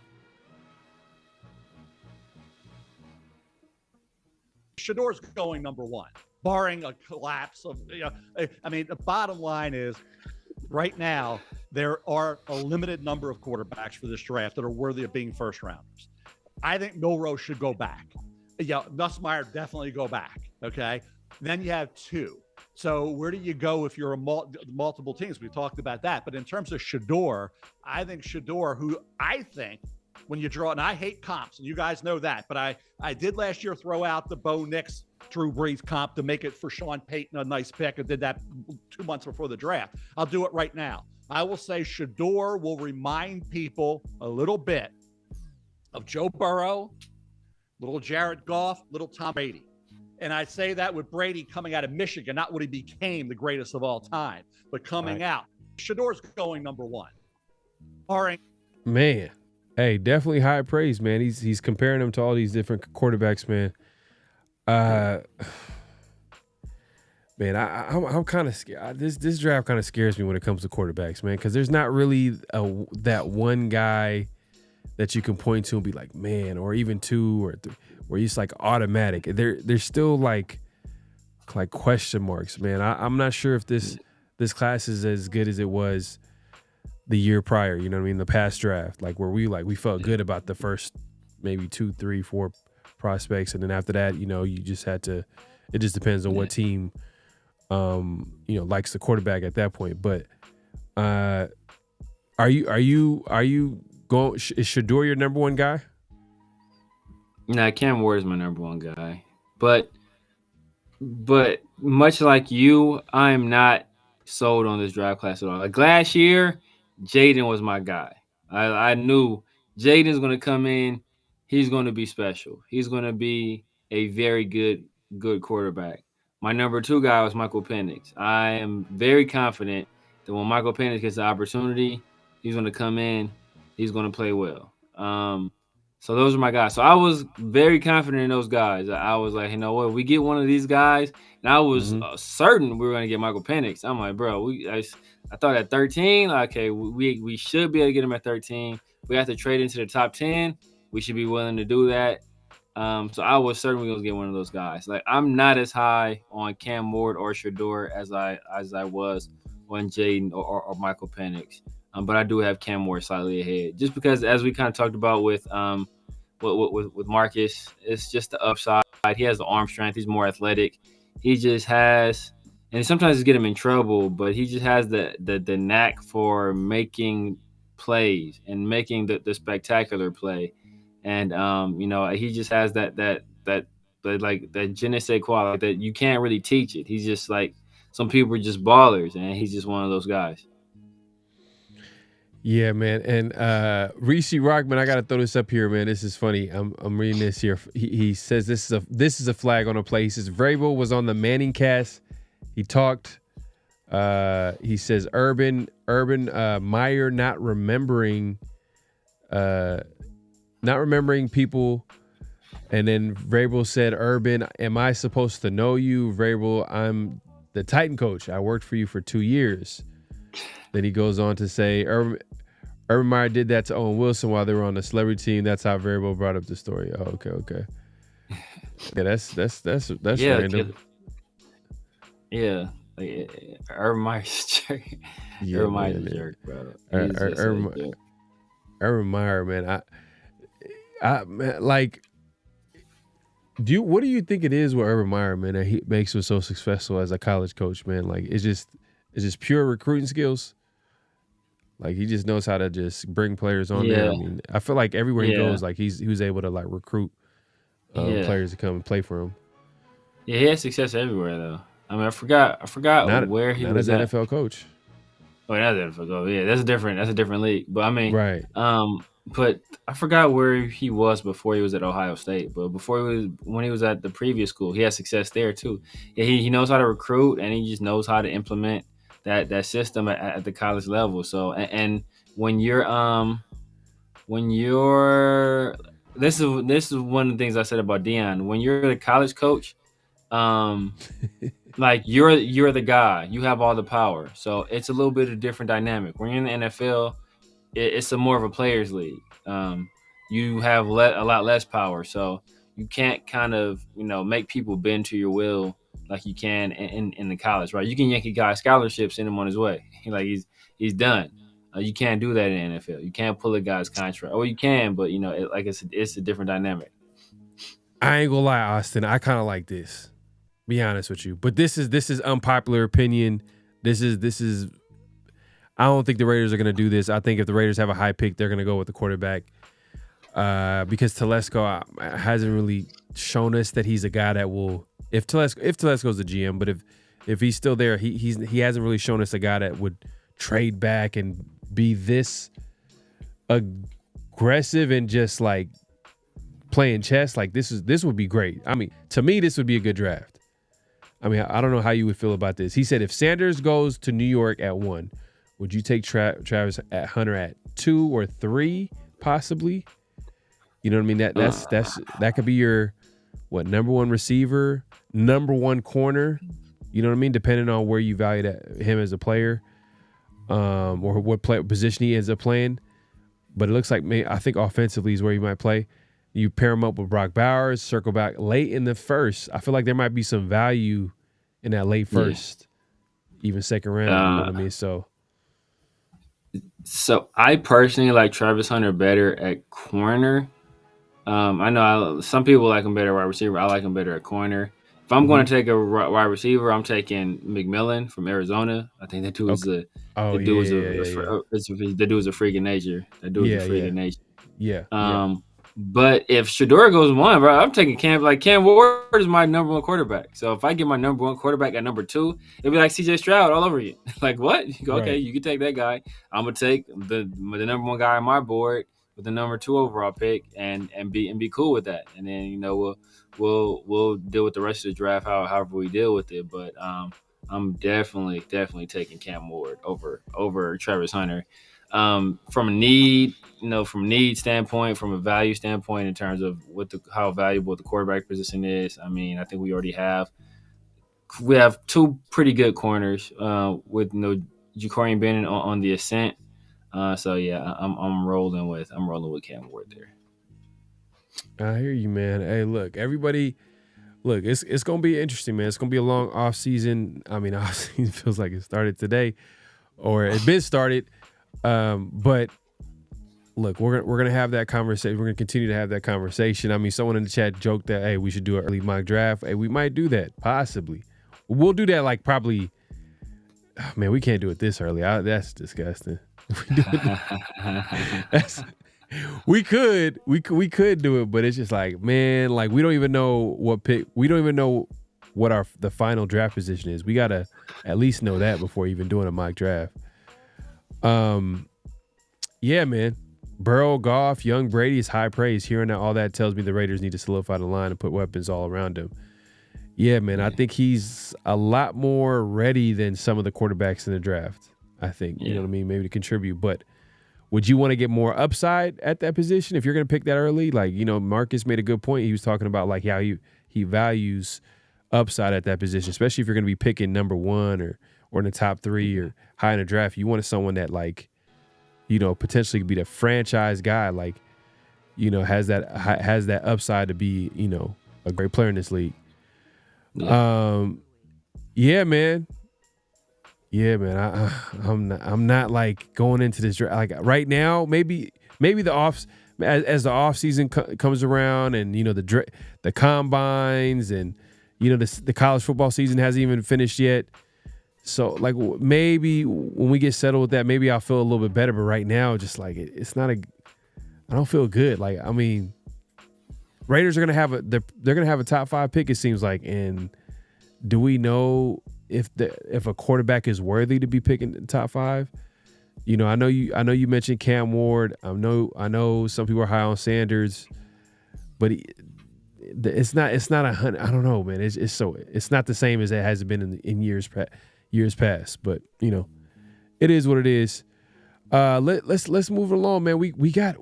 Shedeur's going number one, barring a collapse of, I mean, the bottom line is right now there are a limited number of quarterbacks for this draft that are worthy of being first rounders. I think Milroe should go back. Nussmeier definitely go back. Okay. Then you have two. So where do you go if you're multiple teams? We talked about that. But in terms of Shedeur, I think Shedeur, who I think when you draw, and I hate comps, and you guys know that, but I did last year throw out the Bo Nix, Drew Brees comp to make it for Sean Payton a nice pick. I did that 2 months before the draft. I'll do it right now. I will say Shedeur will remind people a little bit of Joe Burrow, little Jared Goff, little Tom Brady. And I say that with Brady coming out of Michigan, not what he became the greatest of all time, but coming out. Shedeur's going number one. Man, hey, definitely high praise, man. He's comparing him to all these different quarterbacks, man. Man, I'm kind of scared. This draft kind of scares me when it comes to quarterbacks, man, because there's not really that one guy that you can point to and be like, man, or even two or three, where he's like automatic. There's still like question marks, man. I'm not sure if this class is as good as it was the year prior. You know what I mean? The past draft, like where we felt good about the first maybe 2, 3, 4 prospects, and then after that, you just had to. It just depends on what team likes the quarterback at that point. But are you going? Is Shador your number one guy? Nah, Cam Ward is my number one guy, but much like you, I am not sold on this draft class at all. Like last year, Jaden was my guy. I knew Jaden's going to come in. He's going to be special. He's going to be a very good quarterback. My number two guy was Michael Penix. I am very confident that when Michael Penix gets the opportunity, he's going to come in. He's going to play well. So those are my guys. So I was very confident in those guys. I was like, you know what, we get one of these guys, and I was certain we were going to get Michael Penix. I'm like, bro, I thought at 13, okay, we should be able to get him at 13. We have to trade into the top 10. We should be willing to do that. So I was certain we were going to get one of those guys. Like I'm not as high on Cam Ward or Shador as I was on Jaden or Michael Penix. But I do have Cam Ward slightly ahead, just because as we kind of talked about with Marcus, it's just the upside. He has the arm strength. He's more athletic. He just has, and sometimes it's get him in trouble, but he just has the knack for making plays and making the spectacular play. And he just has that je ne sais quoi, like that you can't really teach it. He's just like some people are just ballers, and he's just one of those guys. Yeah, man. And Reese Rockman, I gotta throw this up here, man. This is funny. I'm reading this here. He says this is a flag on a play. He says Vrabel was on the Manning cast. He talked. He says Urban Meyer not remembering people. And then Vrabel said, Urban, am I supposed to know you? Vrabel, I'm the Titan coach. I worked for you for 2 years. Then he goes on to say, Urban Meyer did that to Owen Wilson while they were on the celebrity team. That's how Vrabel brought up the story. Oh, okay. Yeah, that's random. Yeah, like, Urban Meyer's a jerk. Yeah, Urban Meyer's a jerk, bro. Urban Meyer, man. I man, like, what do you think it is with Urban Meyer, man, that he makes him so successful as a college coach, man? Like, it's just pure recruiting skills. Like he just knows how to just bring players on there. I mean, I feel like everywhere he goes, like he was able to like recruit players to come and play for him. Yeah, he has success everywhere though. I mean, I forgot where he was as at. NFL coach. Oh, not as NFL coach. Yeah, that's a different league. But I mean, right. But I forgot where he was before he was at Ohio State. But when he was at the previous school, he had success there too. Yeah, he knows how to recruit, and he just knows how to implement that system at the college level. So and when you're this is one of the things I said about Deion. When you're the college coach, like you're the guy. You have all the power. So it's a little bit of a different dynamic. When you're in the NFL, it's a more of a players league. You have a lot less power, so you can't kind of make people bend to your will like you can in the college, right? You can yank a guy scholarships, send him on his way. Like he's done. You can't do that in the NFL. You can't pull a guy's contract. Or you can, but it's a different dynamic. I ain't gonna lie, Austin. I kind of like this. Be honest with you, but this is unpopular opinion. This is. I don't think the Raiders are gonna do this. I think if the Raiders have a high pick, they're gonna go with the quarterback. Because Telesco hasn't really shown us that he's a guy that will. If Telesco's the GM, but if he's still there, he hasn't really shown us a guy that would trade back and be this aggressive and just like playing chess. Like this would be great. I mean, to me, this would be a good draft. I mean, I don't know how you would feel about this. He said if Sanders goes to New York at 1, would you take Travis Hunter at 2 or 3 possibly? You know what I mean? That could be your number 1 receiver, number 1 corner. You know what I mean? Depending on where you value him as a player, or what position he ends up playing. But it looks like I think offensively is where he might play. You pair him up with Brock Bowers, circle back late in the first. I feel like there might be some value in that late first, even second round. You know what I mean? So I personally like Travis Hunter better at corner. I know some people like him better at wide receiver. I like him better at corner. If I'm going to take a wide receiver, I'm taking McMillan from Arizona. I think that dude is Okay. Oh, the dude is yeah. the dude is a freak of nature. That dude is a freak of nature. Yeah. But if Shador goes one, bro, I'm taking Cam. Like Cam Ward is my number one quarterback. So if I get my number one quarterback at number 2, it'd be like CJ Stroud all over you. Like what? You go, okay, you can take that guy. I'm gonna take the number one guy on my board with the number 2 overall pick and be cool with that. And then we'll deal with the rest of the draft however we deal with it. But I'm definitely taking Cam Ward over Travis Hunter. From a need standpoint, from a value standpoint, in terms of how valuable the quarterback position is. I mean, I think we have 2 pretty good corners with Ja'Cory Bennett on the ascent. So yeah, I'm rolling with Cam Ward there. I hear you, man. Hey, look, everybody. Look, it's gonna be interesting, man. It's gonna be a long off season. I mean, off season feels like it started today, or it's been started. But look, we're gonna have that conversation. We're gonna continue to have that conversation. I mean, someone in the chat joked that, hey, we should do an early mock draft. Hey, we might do that, possibly. We'll do that like probably. Oh, man, we can't do it this early. That's disgusting. We could do it, but it's just like, man, like we don't even know what pick. We don't even know what the final draft position is. We gotta at least know that before even doing a mock draft. Yeah, man. Burrow, Goff, Young, Brady is high praise. Hearing all that tells me the Raiders need to solidify the line and put weapons all around him. Yeah, man. I think he's a lot more ready than some of the quarterbacks in the draft. I think, you know what I mean? Maybe to contribute. But would you want to get more upside at that position if you're going to pick that early? Like, Marcus made a good point. He was talking about like how he values upside at that position, especially if you're going to be picking number 1 or in the top 3 or high in the draft. You want someone that like, potentially could be the franchise guy, like, has that upside to be, a great player in this league. Yeah, man. I'm not like going into this draft like right now. Maybe as the off season comes around and the combines and the college football season hasn't even finished yet. So like maybe when we get settled with that, maybe I'll feel a little bit better. But right now, just like it's not I don't feel good. Like I mean, Raiders are gonna have they're gonna have a top 5 pick. It seems like, and do we know if a quarterback is worthy to be picking in the top 5? I know you mentioned Cam Ward. I know some people are high on Sanders, but it's not 100. I don't know, man. It's not the same as it has been in years past. But it is what it is. Let's move along, man. We got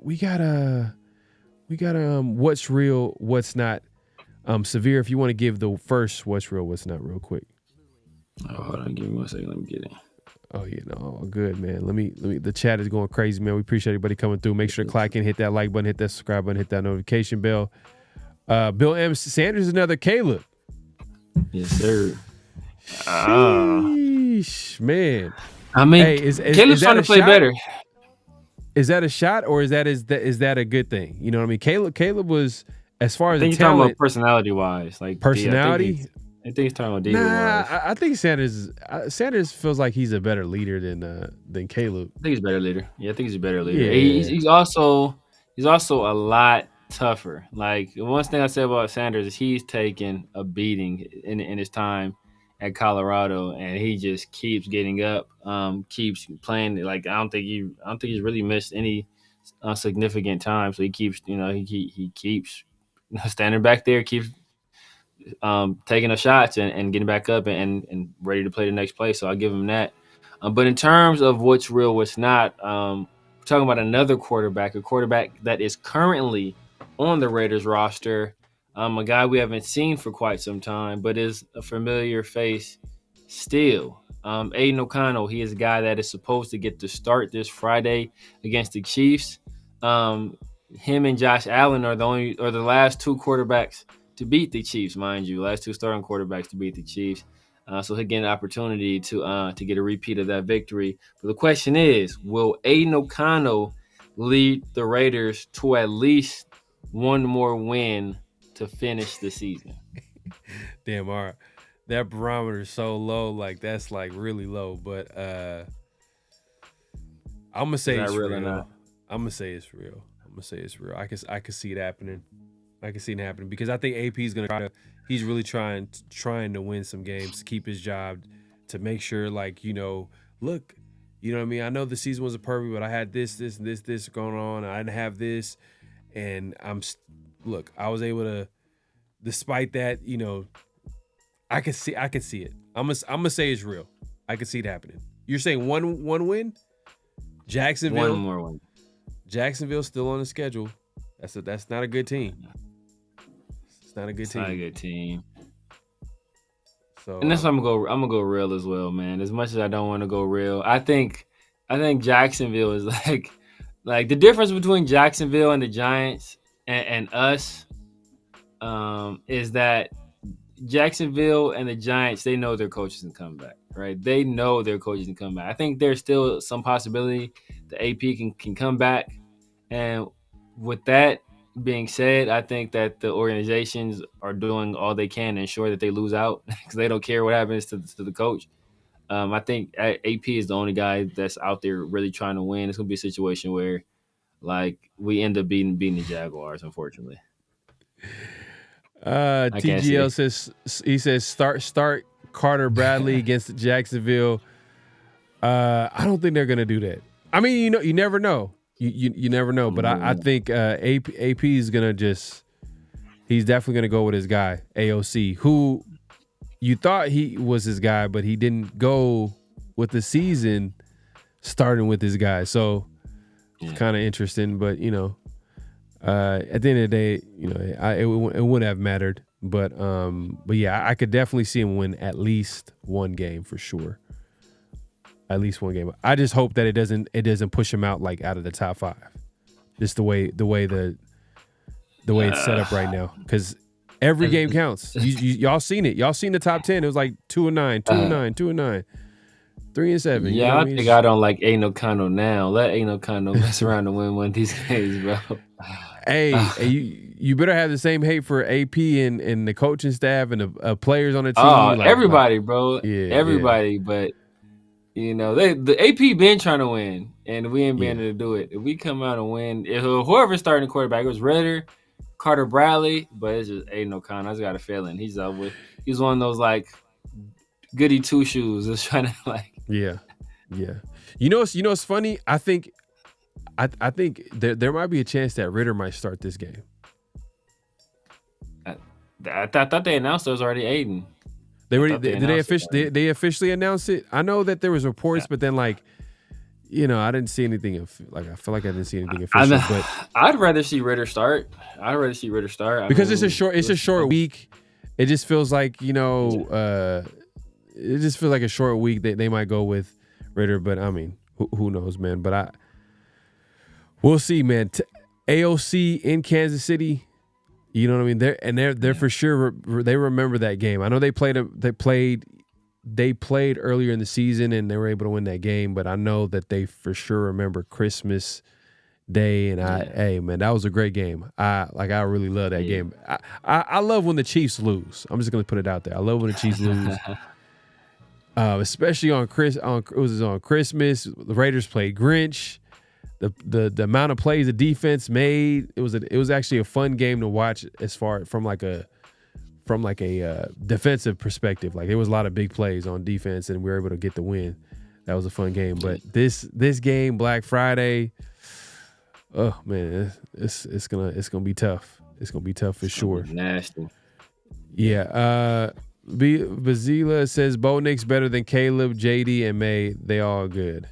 what's real, what's not. Severe, if you want to give the first what's real, what's not real quick. Oh, hold on, give me 1 second. Let me get in. Oh yeah, no, good, man. Let me. The chat is going crazy, man. We appreciate everybody coming through. Make sure to click in, hit that like button, hit that subscribe button, hit that notification bell. Bill M. Sanders, another Caleb. Yes, sir. Sheesh, man. I mean, Caleb's trying to play better. Is that a shot or is that a good thing? You know what I mean? Caleb was, as far as I think you're talking about personality wise, like personality. I think he's talking about Diva wise. I think Sanders feels like he's a better leader than Caleb. I think he's a better leader. Yeah, I think he's a better leader. Yeah. He's also a lot tougher. Like the one thing I said about Sanders is he's taken a beating in his time at Colorado, and he just keeps getting up, keeps playing. Like I don't think he's really missed any significant time. So he keeps, he keeps standing back there, keeps taking the shots and getting back up and ready to play the next play. So I'll give him that. But in terms of what's real, what's not, we're talking about another quarterback, a quarterback that is currently on the Raiders roster, a guy we haven't seen for quite some time, but is a familiar face still. Aiden O'Connell, he is a guy that is supposed to get to start this Friday against the Chiefs. Him and Josh Allen are the last 2 quarterbacks to beat the Chiefs, mind you, last 2 starting quarterbacks to beat the Chiefs. So he'll get an opportunity to get a repeat of that victory. But the question is, will Aiden O'Connell lead the Raiders to at least one more win to finish the season? Damn, that barometer is so low. Like that's like really low. But I'm gonna say it's real. I'm gonna say it's real. I can see it happening. I can see it happening because I think AP is gonna he's really trying to win some games to keep his job, to make sure, like, look, you know what I mean? I know the season wasn't perfect, but I had this going on. I didn't have this. And I was able to, despite that, I can see it. I'm gonna say it's real. I can see it happening. You're saying one win? Jacksonville. One more win. Jacksonville's still on the schedule. That's not a good team. It's not a good team. Not a good team. So, and that's why I'm gonna go real as well, man. As much as I don't want to go real, I think Jacksonville is like the difference between Jacksonville and the Giants and us is that Jacksonville and the Giants, they know their coaches can come back, right? They know their coaches can come back. I think there's still some possibility the AP can come back. And with that being said, I think that the organizations are doing all they can to ensure that they lose out because they don't care what happens to the coach. I think AP is the only guy that's out there really trying to win. It's going to be a situation where, like, we end up beating the Jaguars, unfortunately. TGL says start Carter Bradley against Jacksonville. I don't think they're gonna do that. I mean, you never know. You never know. But I think AP is gonna he's definitely gonna go with his guy AOC, who you thought he was his guy, but he didn't go with the season starting with his guy. So it's kind of interesting, but at the end of the day, it wouldn't have mattered, but yeah, I could definitely see him win at least one game for sure. At least one game. I just hope that it doesn't push him out out of the top 5. Just the way it's set up right now, because every game counts. Y'all seen it. Y'all seen the top 10. It was like 2-9, 2-9, 2-9. 3-7. Yeah, I think I don't like Aino Kano now. Let Aino Kano mess around and win one of these games, bro. Hey, you better have the same hate for AP and the coaching staff and the players on the team. Oh, everybody, bro. Yeah, everybody. Yeah. But the AP been trying to win, and we ain't been able to do it. If we come out and win, whoever's starting quarterback, it was Ritter, Carter Bradley, but it's just Aiden O'Connor. I just got a feeling he's one of those goody two shoes that's trying to Yeah. You know what's funny? I think there might be a chance that Ritter might start this game. I thought they announced it was already Aiden. They officially announce it? I know that there was reports, but then I didn't see anything I feel like I didn't see anything official. But I'd rather see Ritter start. Because it's a short week. It just feels like it just feels like a short week. They might go with Ritter, but I mean, who knows, man? But we'll see, man. AOC in Kansas City. You know what I mean? They're for sure. They remember that game. I know they played earlier in the season and they were able to win that game. But I know that they for sure remember Christmas Day. And hey man, that was a great game. I really love that game. I love when the Chiefs lose. I'm just gonna put it out there. I love when the Chiefs lose, especially on Christmas. The Raiders played Grinch. The amount of plays the defense made, it was actually a fun game to watch as far from a defensive perspective. There was a lot of big plays on defense and we were able to get the win. That was a fun game. But this game, Black Friday, oh man, it's gonna be tough. It's gonna be tough for sure. Nasty. Yeah. Bazila says Bo Nix better than Caleb, JD, and May. They all good.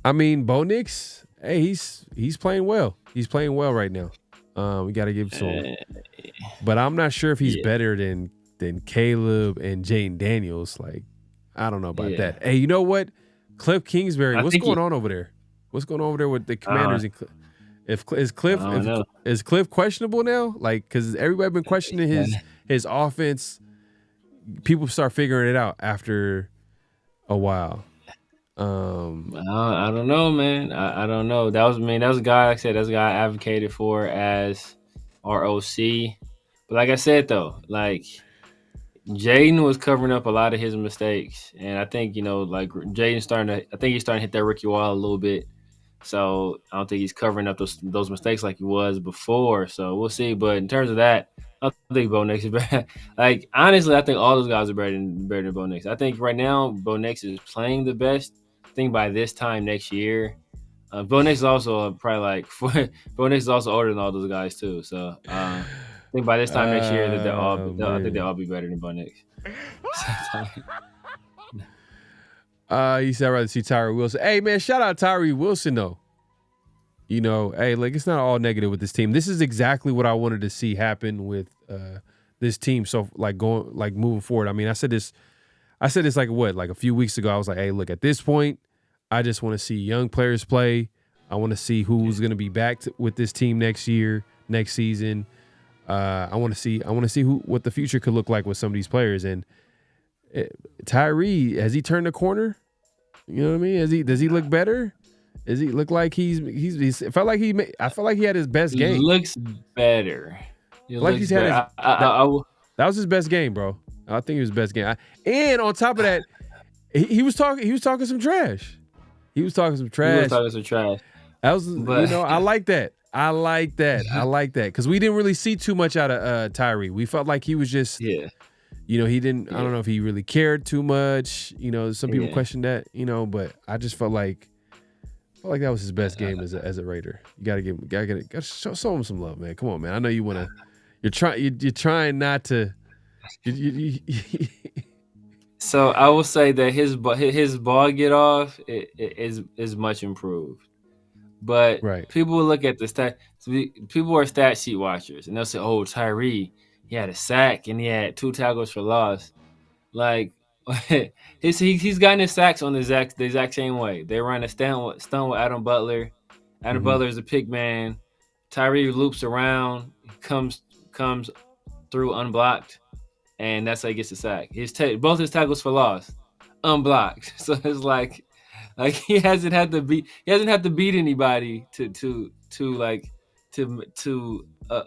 I mean, Bo Nix, hey, he's playing well. He's playing well right now. We got to give it to him. But I'm not sure if he's better than Caleb and Jaden Daniels. I don't know about that. Hey, you know what? Cliff Kingsbury, what's going on over there? What's going on over there with the Commanders? Is Cliff questionable now? Because everybody been questioning his offense. People start figuring it out after a while. I don't know, man. I don't know. That was a guy, like I said, that's a guy I advocated for as our OC. But like I said though, like Jaden was covering up a lot of his mistakes, and I think like Jaden's I think he's starting to hit that rookie wall a little bit. So I don't think he's covering up those mistakes like he was before. So we'll see. But in terms of that, I don't think Bo Nix is better. Like honestly, I think all those guys are better than Bo Nix. I think right now Bo Nix is playing the best. I think by this time next year, Bo Nix is also probably like Bo Nix is also older than all those guys too. So I think by this time next year that I think they'll all be better than Bo Nix. You said I'd rather see Tyree Wilson. Hey man, shout out Tyree Wilson though. Hey, like it's not all negative with this team. This is exactly what I wanted to see happen with this team. So like moving forward. I mean, I said this like a few weeks ago. I was like, hey, look, at this point, I just want to see young players play. I want to see who's going to be back with this team next season. I want to see what the future could look like with some of these players. And Tyree, has he turned the corner? You know what I mean? Does he look better? Does he look like he's I felt like he had his best game. He looks better. That was his best game, bro. I think it was his best game. And on top of that, he was talking some trash. That was, I like that. I like that because we didn't really see too much out of Tyree. We felt like he was just, he didn't. I don't know if he really cared too much. Some people questioned that. But I just felt like that was his best game as a Raider. You gotta show him some love, man. Come on, man. I know you wanna. You're trying not to. So I will say that his ball get off is much improved. But people will look at the stat. People are stat sheet watchers, and they'll say, "Oh, Tyree, he had a sack and he had 2 tackles for loss." Like he's gotten his sacks on the exact same way. They run a stunt with Adam Butler. Adam Butler is a pick man. Tyree loops around, comes through unblocked, and that's how he gets the sack. Both his tackles for loss, unblocked. So it's like he hasn't had to beat anybody to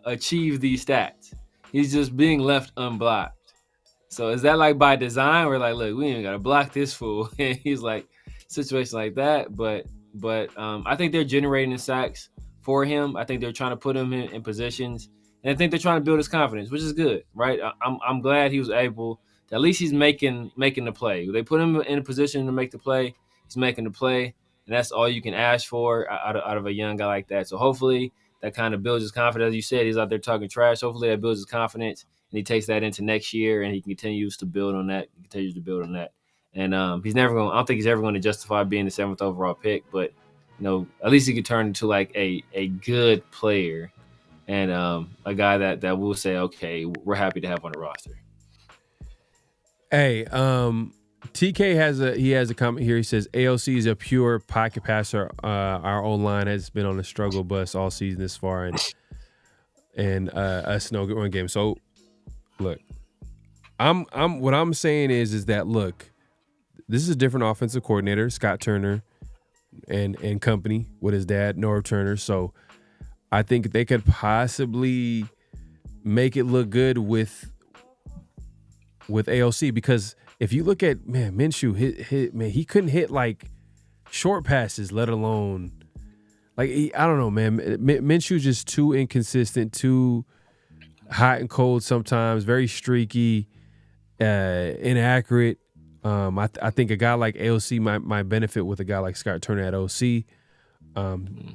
achieve these stats. He's just being left unblocked. So is that like by design? We're like, look, we ain't gotta block this fool. And he's like, situation like that. But I think they're generating sacks for him. I think they're trying to put him in positions, and I think they're trying to build his confidence, which is good, right? I'm glad he was able to, at least he's making the play. They put him in a position to make the play. He's making the play, and that's all you can ask for out of a young guy like that. So hopefully that kind of builds his confidence. As you said, he's out there talking trash. Hopefully that builds his confidence, and he takes that into next year, and he continues to build on that. And he's never going. I don't think he's ever going to justify being the 7th overall pick, but at least he could turn into like a good player, and a guy that will say, okay, we're happy to have on the roster. Hey, TK has a comment here. He says AOC is a pure pocket passer. Our O-line has been on a struggle bus all season this far, and us no good run game. So look, what I'm saying is that look, this is a different offensive coordinator, Scott Turner, and company with his dad, Norv Turner. So I think they could possibly make it look good with AOC, because if you look at Minshew, he couldn't hit like short passes, let alone like I don't know, man. Minshew's just too inconsistent, too hot and cold sometimes, very streaky, inaccurate. I think a guy like AOC might benefit with a guy like Scott Turner at OC.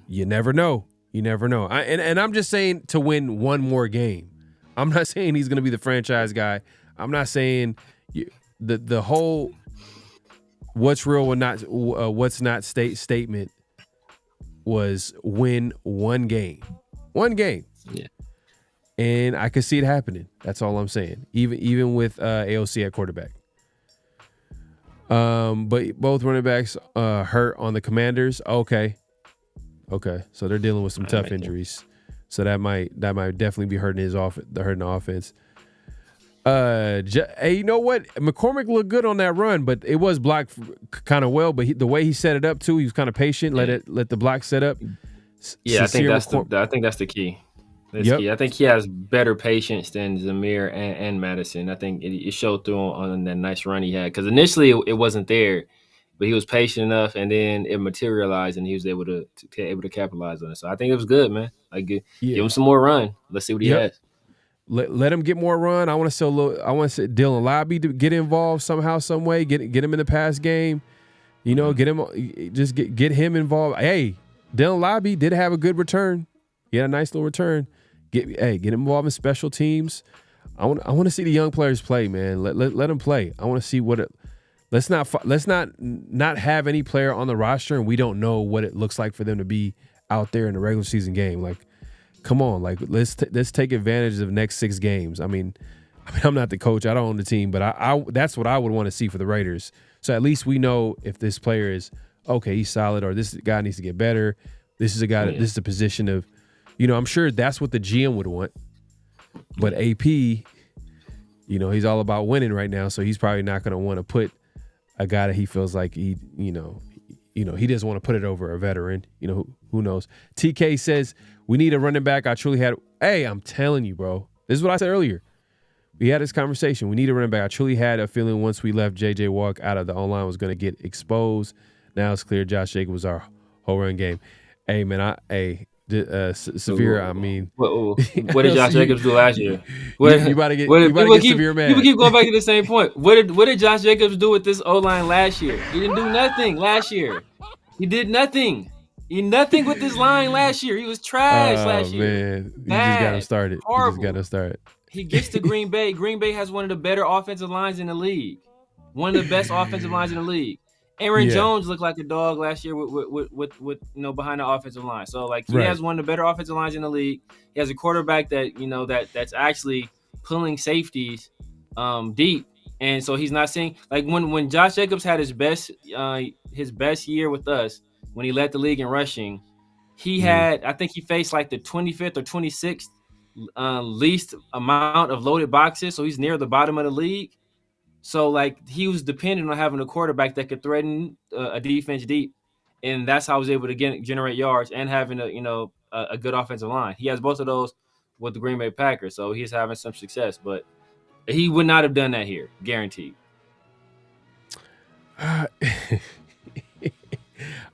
You never know. And I'm just saying to win one more game. I'm not saying he's going to be the franchise guy. I'm not saying the whole what's real and not what's not statement was win one game. One game. Yeah. And I could see it happening. That's all I'm saying. Even with AOC at quarterback. But both running backs hurt on the Commanders. Okay. So they're dealing with some tough injuries. So that might definitely be hurting the offense. Hey, you know what? McCormick looked good on that run, but it was blocked kind of well. But the way he set it up too, he was kind of patient. Let the block set up. Yeah, I think that's the key. That's key. I think he has better patience than Zamir and Madison. I think it showed through on that nice run he had. Because initially it wasn't there, but he was patient enough, and then it materialized, and he was able to capitalize on it. So I think it was good, man. Like give him some more run. Let's see what he has. Let him get more run. I want to see Dylan Lobby to get involved somehow, some way. Get him in the pass game. You know, get him involved. Hey, Dylan Lobby did have a good return. He had a nice little return. Get him involved in special teams. I want to see the young players play, man. Let them play. I want to see let's not have any player on the roster and we don't know what it looks like for them to be out there in a regular season game. Like, come on, like let's take advantage of the next 6 games. I mean, I'm not the coach. I don't own the team, but I that's what I would want to see for the Raiders. So at least we know if this player is okay, he's solid, or this guy needs to get better. This is a guy. This is a position of, I'm sure that's what the GM would want. But AP, he's all about winning right now, so he's probably not going to want to put a guy that he feels like he doesn't want to put it over a veteran. Who knows? TK says we need a running back. I'm telling you, bro. This is what I said earlier. We had this conversation. We need a running back. I truly had a feeling once we left J.J. Watt out of the online was going to get exposed. Now it's clear Josh Jacobs was our whole run game. Hey, man, severe. I mean, what did Josh Jacobs do last year? You about to get severe mad. People keep going back to the same point. What did Josh Jacobs do with this O-line last year? He didn't do nothing last year. He did nothing. He nothing with this line last year. He was trash last year. Man, you just got him started. Horrible. You just got him started. He gets to Green Bay. Green Bay has one of the better offensive lines in the league. One of the best offensive lines in the league. Aaron Jones looked like a dog last year with behind the offensive line. So like he has one of the better offensive lines in the league. He has a quarterback that that's actually pulling safeties deep. And so he's not seeing like when Josh Jacobs had his best year with us, when he led the league in rushing, he had, I think he faced like the 25th or 26th least amount of loaded boxes. So he's near the bottom of the league. So like he was dependent on having a quarterback that could threaten a defense deep. And that's how he was able to generate yards and having a good offensive line. He has both of those with the Green Bay Packers. So he's having some success, but he would not have done that here. Guaranteed.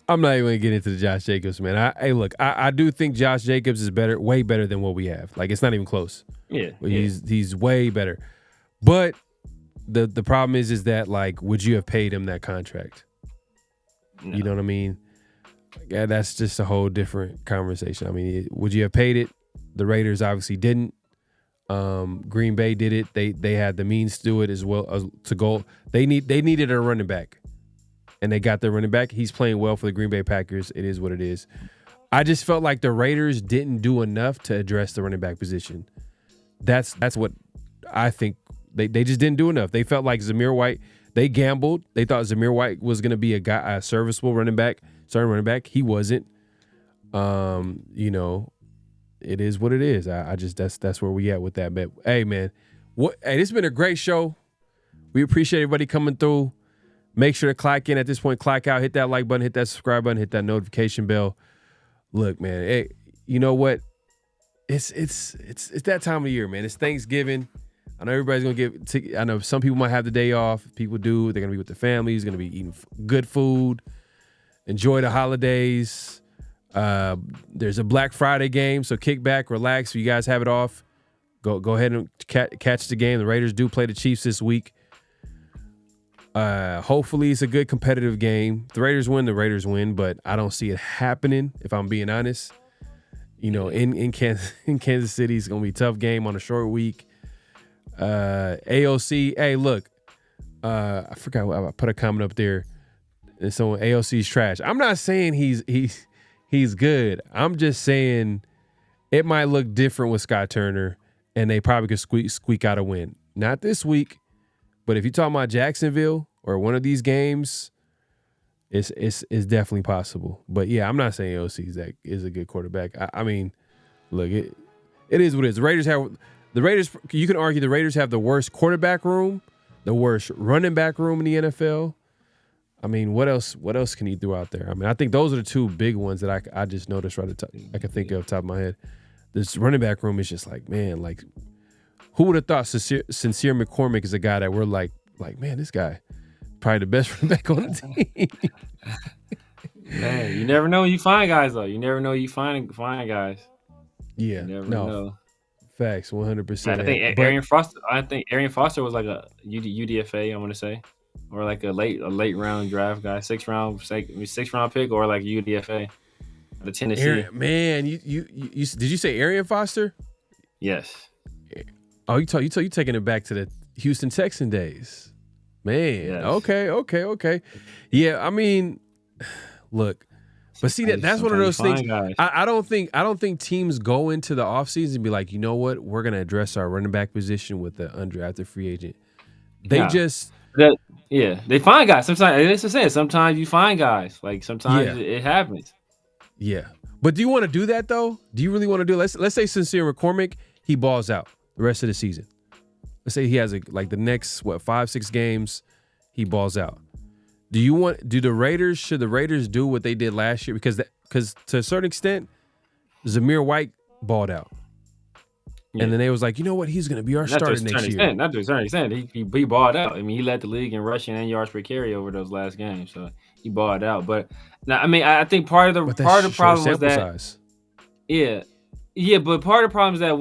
I'm not even going to get into the Josh Jacobs, man. I do think Josh Jacobs is better, way better than what we have. Like, it's not even close. Yeah. He's way better. But the problem is that, like, would you have paid him that contract? No. You know what I mean? Yeah, that's just a whole different conversation. I mean, would you have paid it? The Raiders obviously didn't. Green Bay did it. They had the means to do it as well as to go. They needed a running back. And they got their running back. He's playing well for the Green Bay Packers. It is what it is. I just felt like the Raiders didn't do enough to address the running back position. That's what I think. They just didn't do enough. They felt like Zamir White, they gambled. They thought Zamir White was going to be a serviceable running back, starting running back. He wasn't. It is what it is. I just that's where we at with that. But hey, man, this has been a great show. We appreciate everybody coming through. Make sure to clock in at this point, clock out, hit that like button, hit that subscribe button, hit that notification bell. Look, man, hey, you know what? It's that time of the year, man. It's Thanksgiving. I know everybody's gonna I know some people might have the day off. People do. They're gonna be with their families. Gonna be eating good food. Enjoy the holidays. There's a Black Friday game, so kick back, relax. If you guys have it off, go ahead and catch the game. The Raiders do play the Chiefs this week. Hopefully it's a good competitive game. The Raiders win, but I don't see it happening, if I'm being honest. In Kansas City, it's going to be a tough game on a short week. AOC, hey, look, I forgot I put a comment up there. And so AOC's trash. I'm not saying he's good. I'm just saying it might look different with Scott Turner, and they probably could squeak out a win. Not this week. But if you're talking about Jacksonville or one of these games, it's definitely possible. But yeah, I'm not saying OC is a good quarterback. I mean, look, it is what it is. The Raiders. You can argue the Raiders have the worst quarterback room, the worst running back room in the NFL. I mean, what else can he do out there? I mean, I think those are the two big ones that I just noticed right at the top. I can think of top of my head. this running back room is just like, man, like who would have thought Sincere McCormick is a guy that we're like, man, this guy probably the best running back on the team. Man, you never know when you find guys though. You never know you find guys. Yeah, you never no. know. Facts, 100%. I think Arian Foster. I think Arian Foster was like a UDFA. I want to say, or like a late round draft guy, sixth round pick, or like UDFA, the Tennessee. Man, you did you say Arian Foster? Yes. Oh, you taking it back to the Houston Texan days, man. Yes. Okay. Yeah, I mean, look. But see that's one of those things. I don't think teams go into the offseason and be like, you know what, we're gonna address our running back position with the undrafted free agent. They they find guys. Sometimes you find guys. Like sometimes it happens. Yeah. But do you want to do that though? Do you really want to do it? Let's say Sincere McCormick, he balls out the rest of the season. Let's say he has the next 5-6 games, he balls out. Should the Raiders do what they did last year? Because to a certain extent, Zamir White balled out. Yeah. And then they was like, you know what? He's going to be our starter next year. Not to a certain extent. He balled out. I mean, he led the league in rushing and yards per carry over those last games. So he balled out. But now, I mean, I think part of the problem was that size. Yeah, but part of the problem is that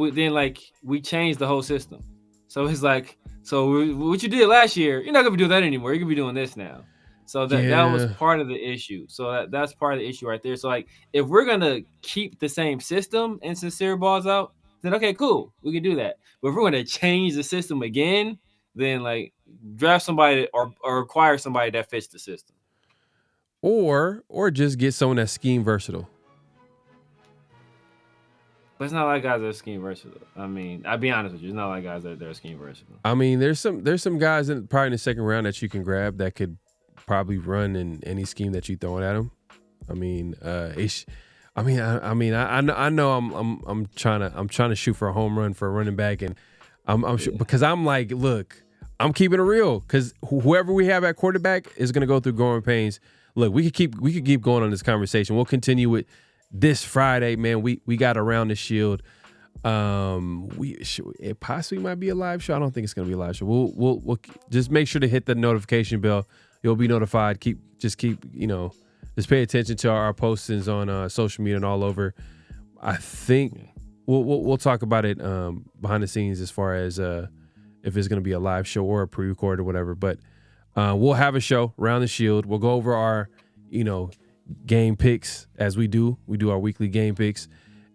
we changed the whole system. So it's like, what you did last year, you're not going to do that anymore. You're going to be doing this now. So that was part of the issue. So that's part of the issue right there. So like, if we're gonna keep the same system and Sincere balls out, then okay, cool, we can do that. But if we're gonna change the system again, then like draft somebody or acquire somebody that fits the system, or just get someone that's scheme versatile. But it's not like guys that are scheme versatile. I mean, I'll be honest with you, it's not like guys that are scheme versatile. I mean, there's some guys probably in the second round that you can grab that could probably run in any scheme that you throwing at them. I mean, I know I'm trying to shoot for a home run for a running back, and I'm sure, because I'm like, look, I'm keeping it real, because whoever we have at quarterback is going to go through growing pains. Look, we could keep going on this conversation. We'll continue with this Friday, man. We got Around the Shield. It possibly might be a live show. I don't think it's going to be a live show. We'll just make sure to hit the notification bell. You'll be notified. Just pay attention to our postings on social media and all over. I think we'll talk about it behind the scenes as far as if it's going to be a live show or a pre-record or whatever. But we'll have a show Around the Shield. We'll go over our game picks as we do. We do our weekly game picks,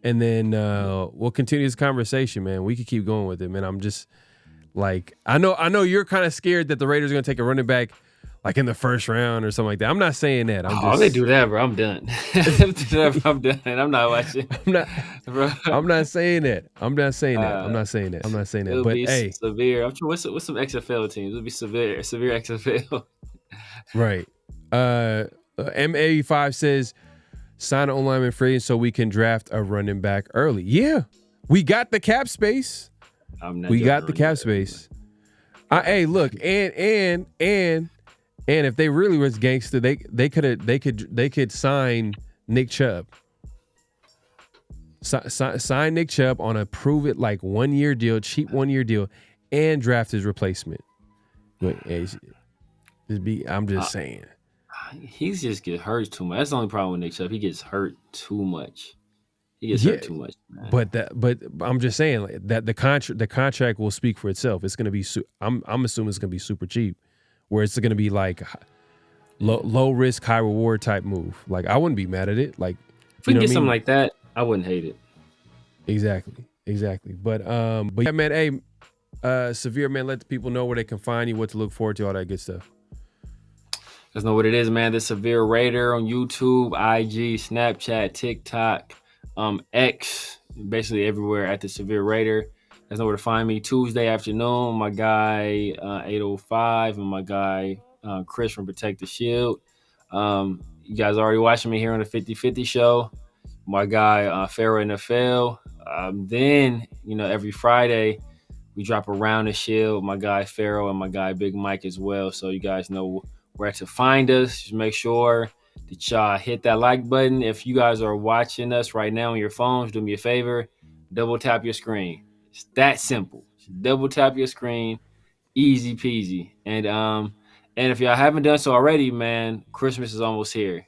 and then we'll continue this conversation, man. We could keep going with it, man. I'm just like, I know you're kind of scared that the Raiders are going to take a running back like in the first round or something like that. I'm not saying that. They do that, bro. I'm done. I'm done. I'm not watching. I'm not saying that. I'm not saying that. But hey, severe. I'm sure what's some XFL teams? It'll be severe XFL. Right. MA5 says sign an O-lineman free so we can draft a running back early. Yeah, we got the cap space. We got the cap space. Hey, look, and if they really was gangster, they could sign Nick Chubb. Sign Nick Chubb on a prove it like 1 year deal, cheap 1 year deal, and draft his replacement. But I'm just saying. He just gets hurt too much. That's the only problem with Nick Chubb. He gets hurt too much. Hurt too much, man. But I'm just saying that the contract will speak for itself. It's going to be. I'm assuming it's going to be super cheap, where it's going to be like low risk, high reward type move. Like I wouldn't be mad at it. Like if we can get something like that, I wouldn't hate it. Exactly. But yeah, man. Hey, Severe, man. Let the people know where they can find you, what to look forward to, all that good stuff. You guys know what it is, man. The Severe Raider on YouTube, IG, Snapchat, TikTok, X, basically everywhere at the Severe Raider. You guys know where to find me. Tuesday afternoon, my guy 805 and my guy Chris from Protect the Shield. You guys already watching me here on the 50/50 show. My guy PharoahNFL. Then every Friday we drop Around the Shield. My guy Pharaoh and my guy Big Mike as well. So you guys know where to find us. Just make sure that y'all hit that like button. If you guys are watching us right now on your phones, do me a favor. double tap your screen. It's that simple. Double tap your screen, easy peasy. And if y'all haven't done so already, man, Christmas is almost here.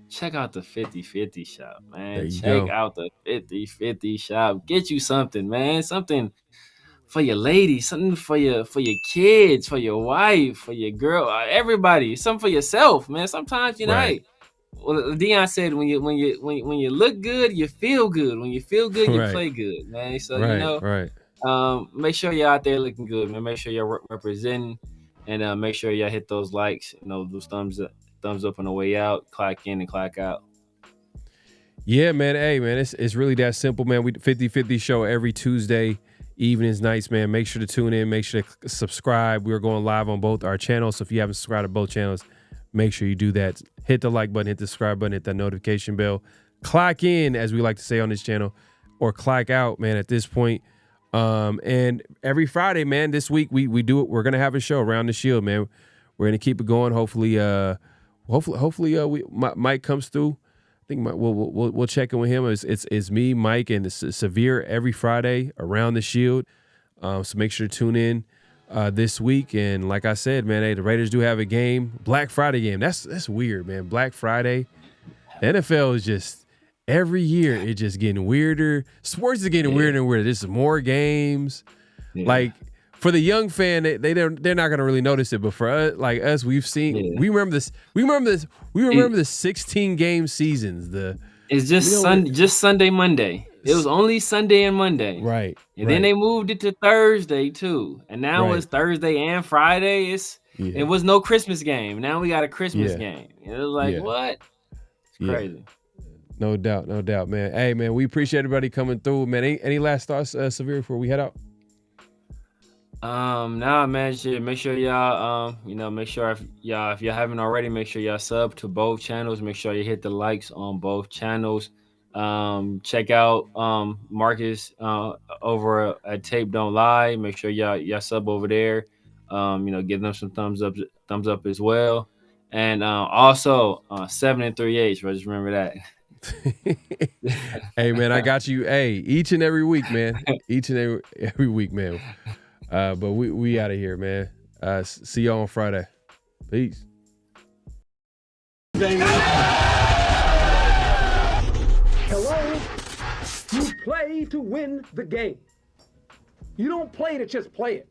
Check out the 50/50 shop, man. Check out the 50/50 shop. Get you something, man. Something for your lady, something for your kids, for your wife, for your girl, everybody. Something for yourself, man. Sometimes, you know, Right. hey, well, Dion said when you look good, you feel good. When you feel good, you Right. play good, man. So Right, you know, right. make sure you're out there looking good, man. Make sure you're representing, and make sure y'all hit those likes, you know, those thumbs up on the way out. Clock in and clock out. Yeah, man. Hey, man, it's really that simple, man. We 50/50 show every Tuesday evenings, nights, man. Make sure to tune in. Make sure to subscribe. We're going live on both our channels. So if you haven't subscribed to both channels, make sure you do that. Hit the like button, hit the subscribe button, hit that notification bell. Clock in, as we like to say on this channel, or clock out, man, at this point. And every Friday, man, this week we do it. We're gonna have a show around the Shield, man. We're gonna keep it going. Hopefully, Mike comes through. I think we'll check in with him. It's me, Mike, and it's Severe every Friday around the Shield. So make sure to tune in this week. And like I said, man, hey, the Raiders do have a game, Black Friday game. That's weird, man. Black Friday. The NFL is just every year it's just getting weirder. Sports is getting weirder and weirder. There's more games. Yeah. Like for the young fan, they're not gonna really notice it. But for us, we've seen. We remember this. We remember the 16 game seasons. It's just Sunday, Monday. It was only Sunday and Monday. Right. And then they moved it to Thursday too. And now it's Thursday and Friday. It was no Christmas game. Now we got a Christmas game. It was like, what? It's crazy. No doubt, man. Hey, man, we appreciate everybody coming through, man. Any last thoughts, Severe, before we head out? Nah, man, make sure y'all, make sure if y'all haven't already, make sure y'all sub to both channels. Make sure you hit the likes on both channels. Check out Marcus over at Tape Don't Lie. Make sure y'all sub over there. Give them some thumbs up as well. And also 7 3/8, bro. Just remember that. Hey, man, I got you. Hey, each and every week, man. Each and every week, man. But we out of here, man. See y'all on Friday. Peace. Hello? You play to win the game. You don't play to just play it.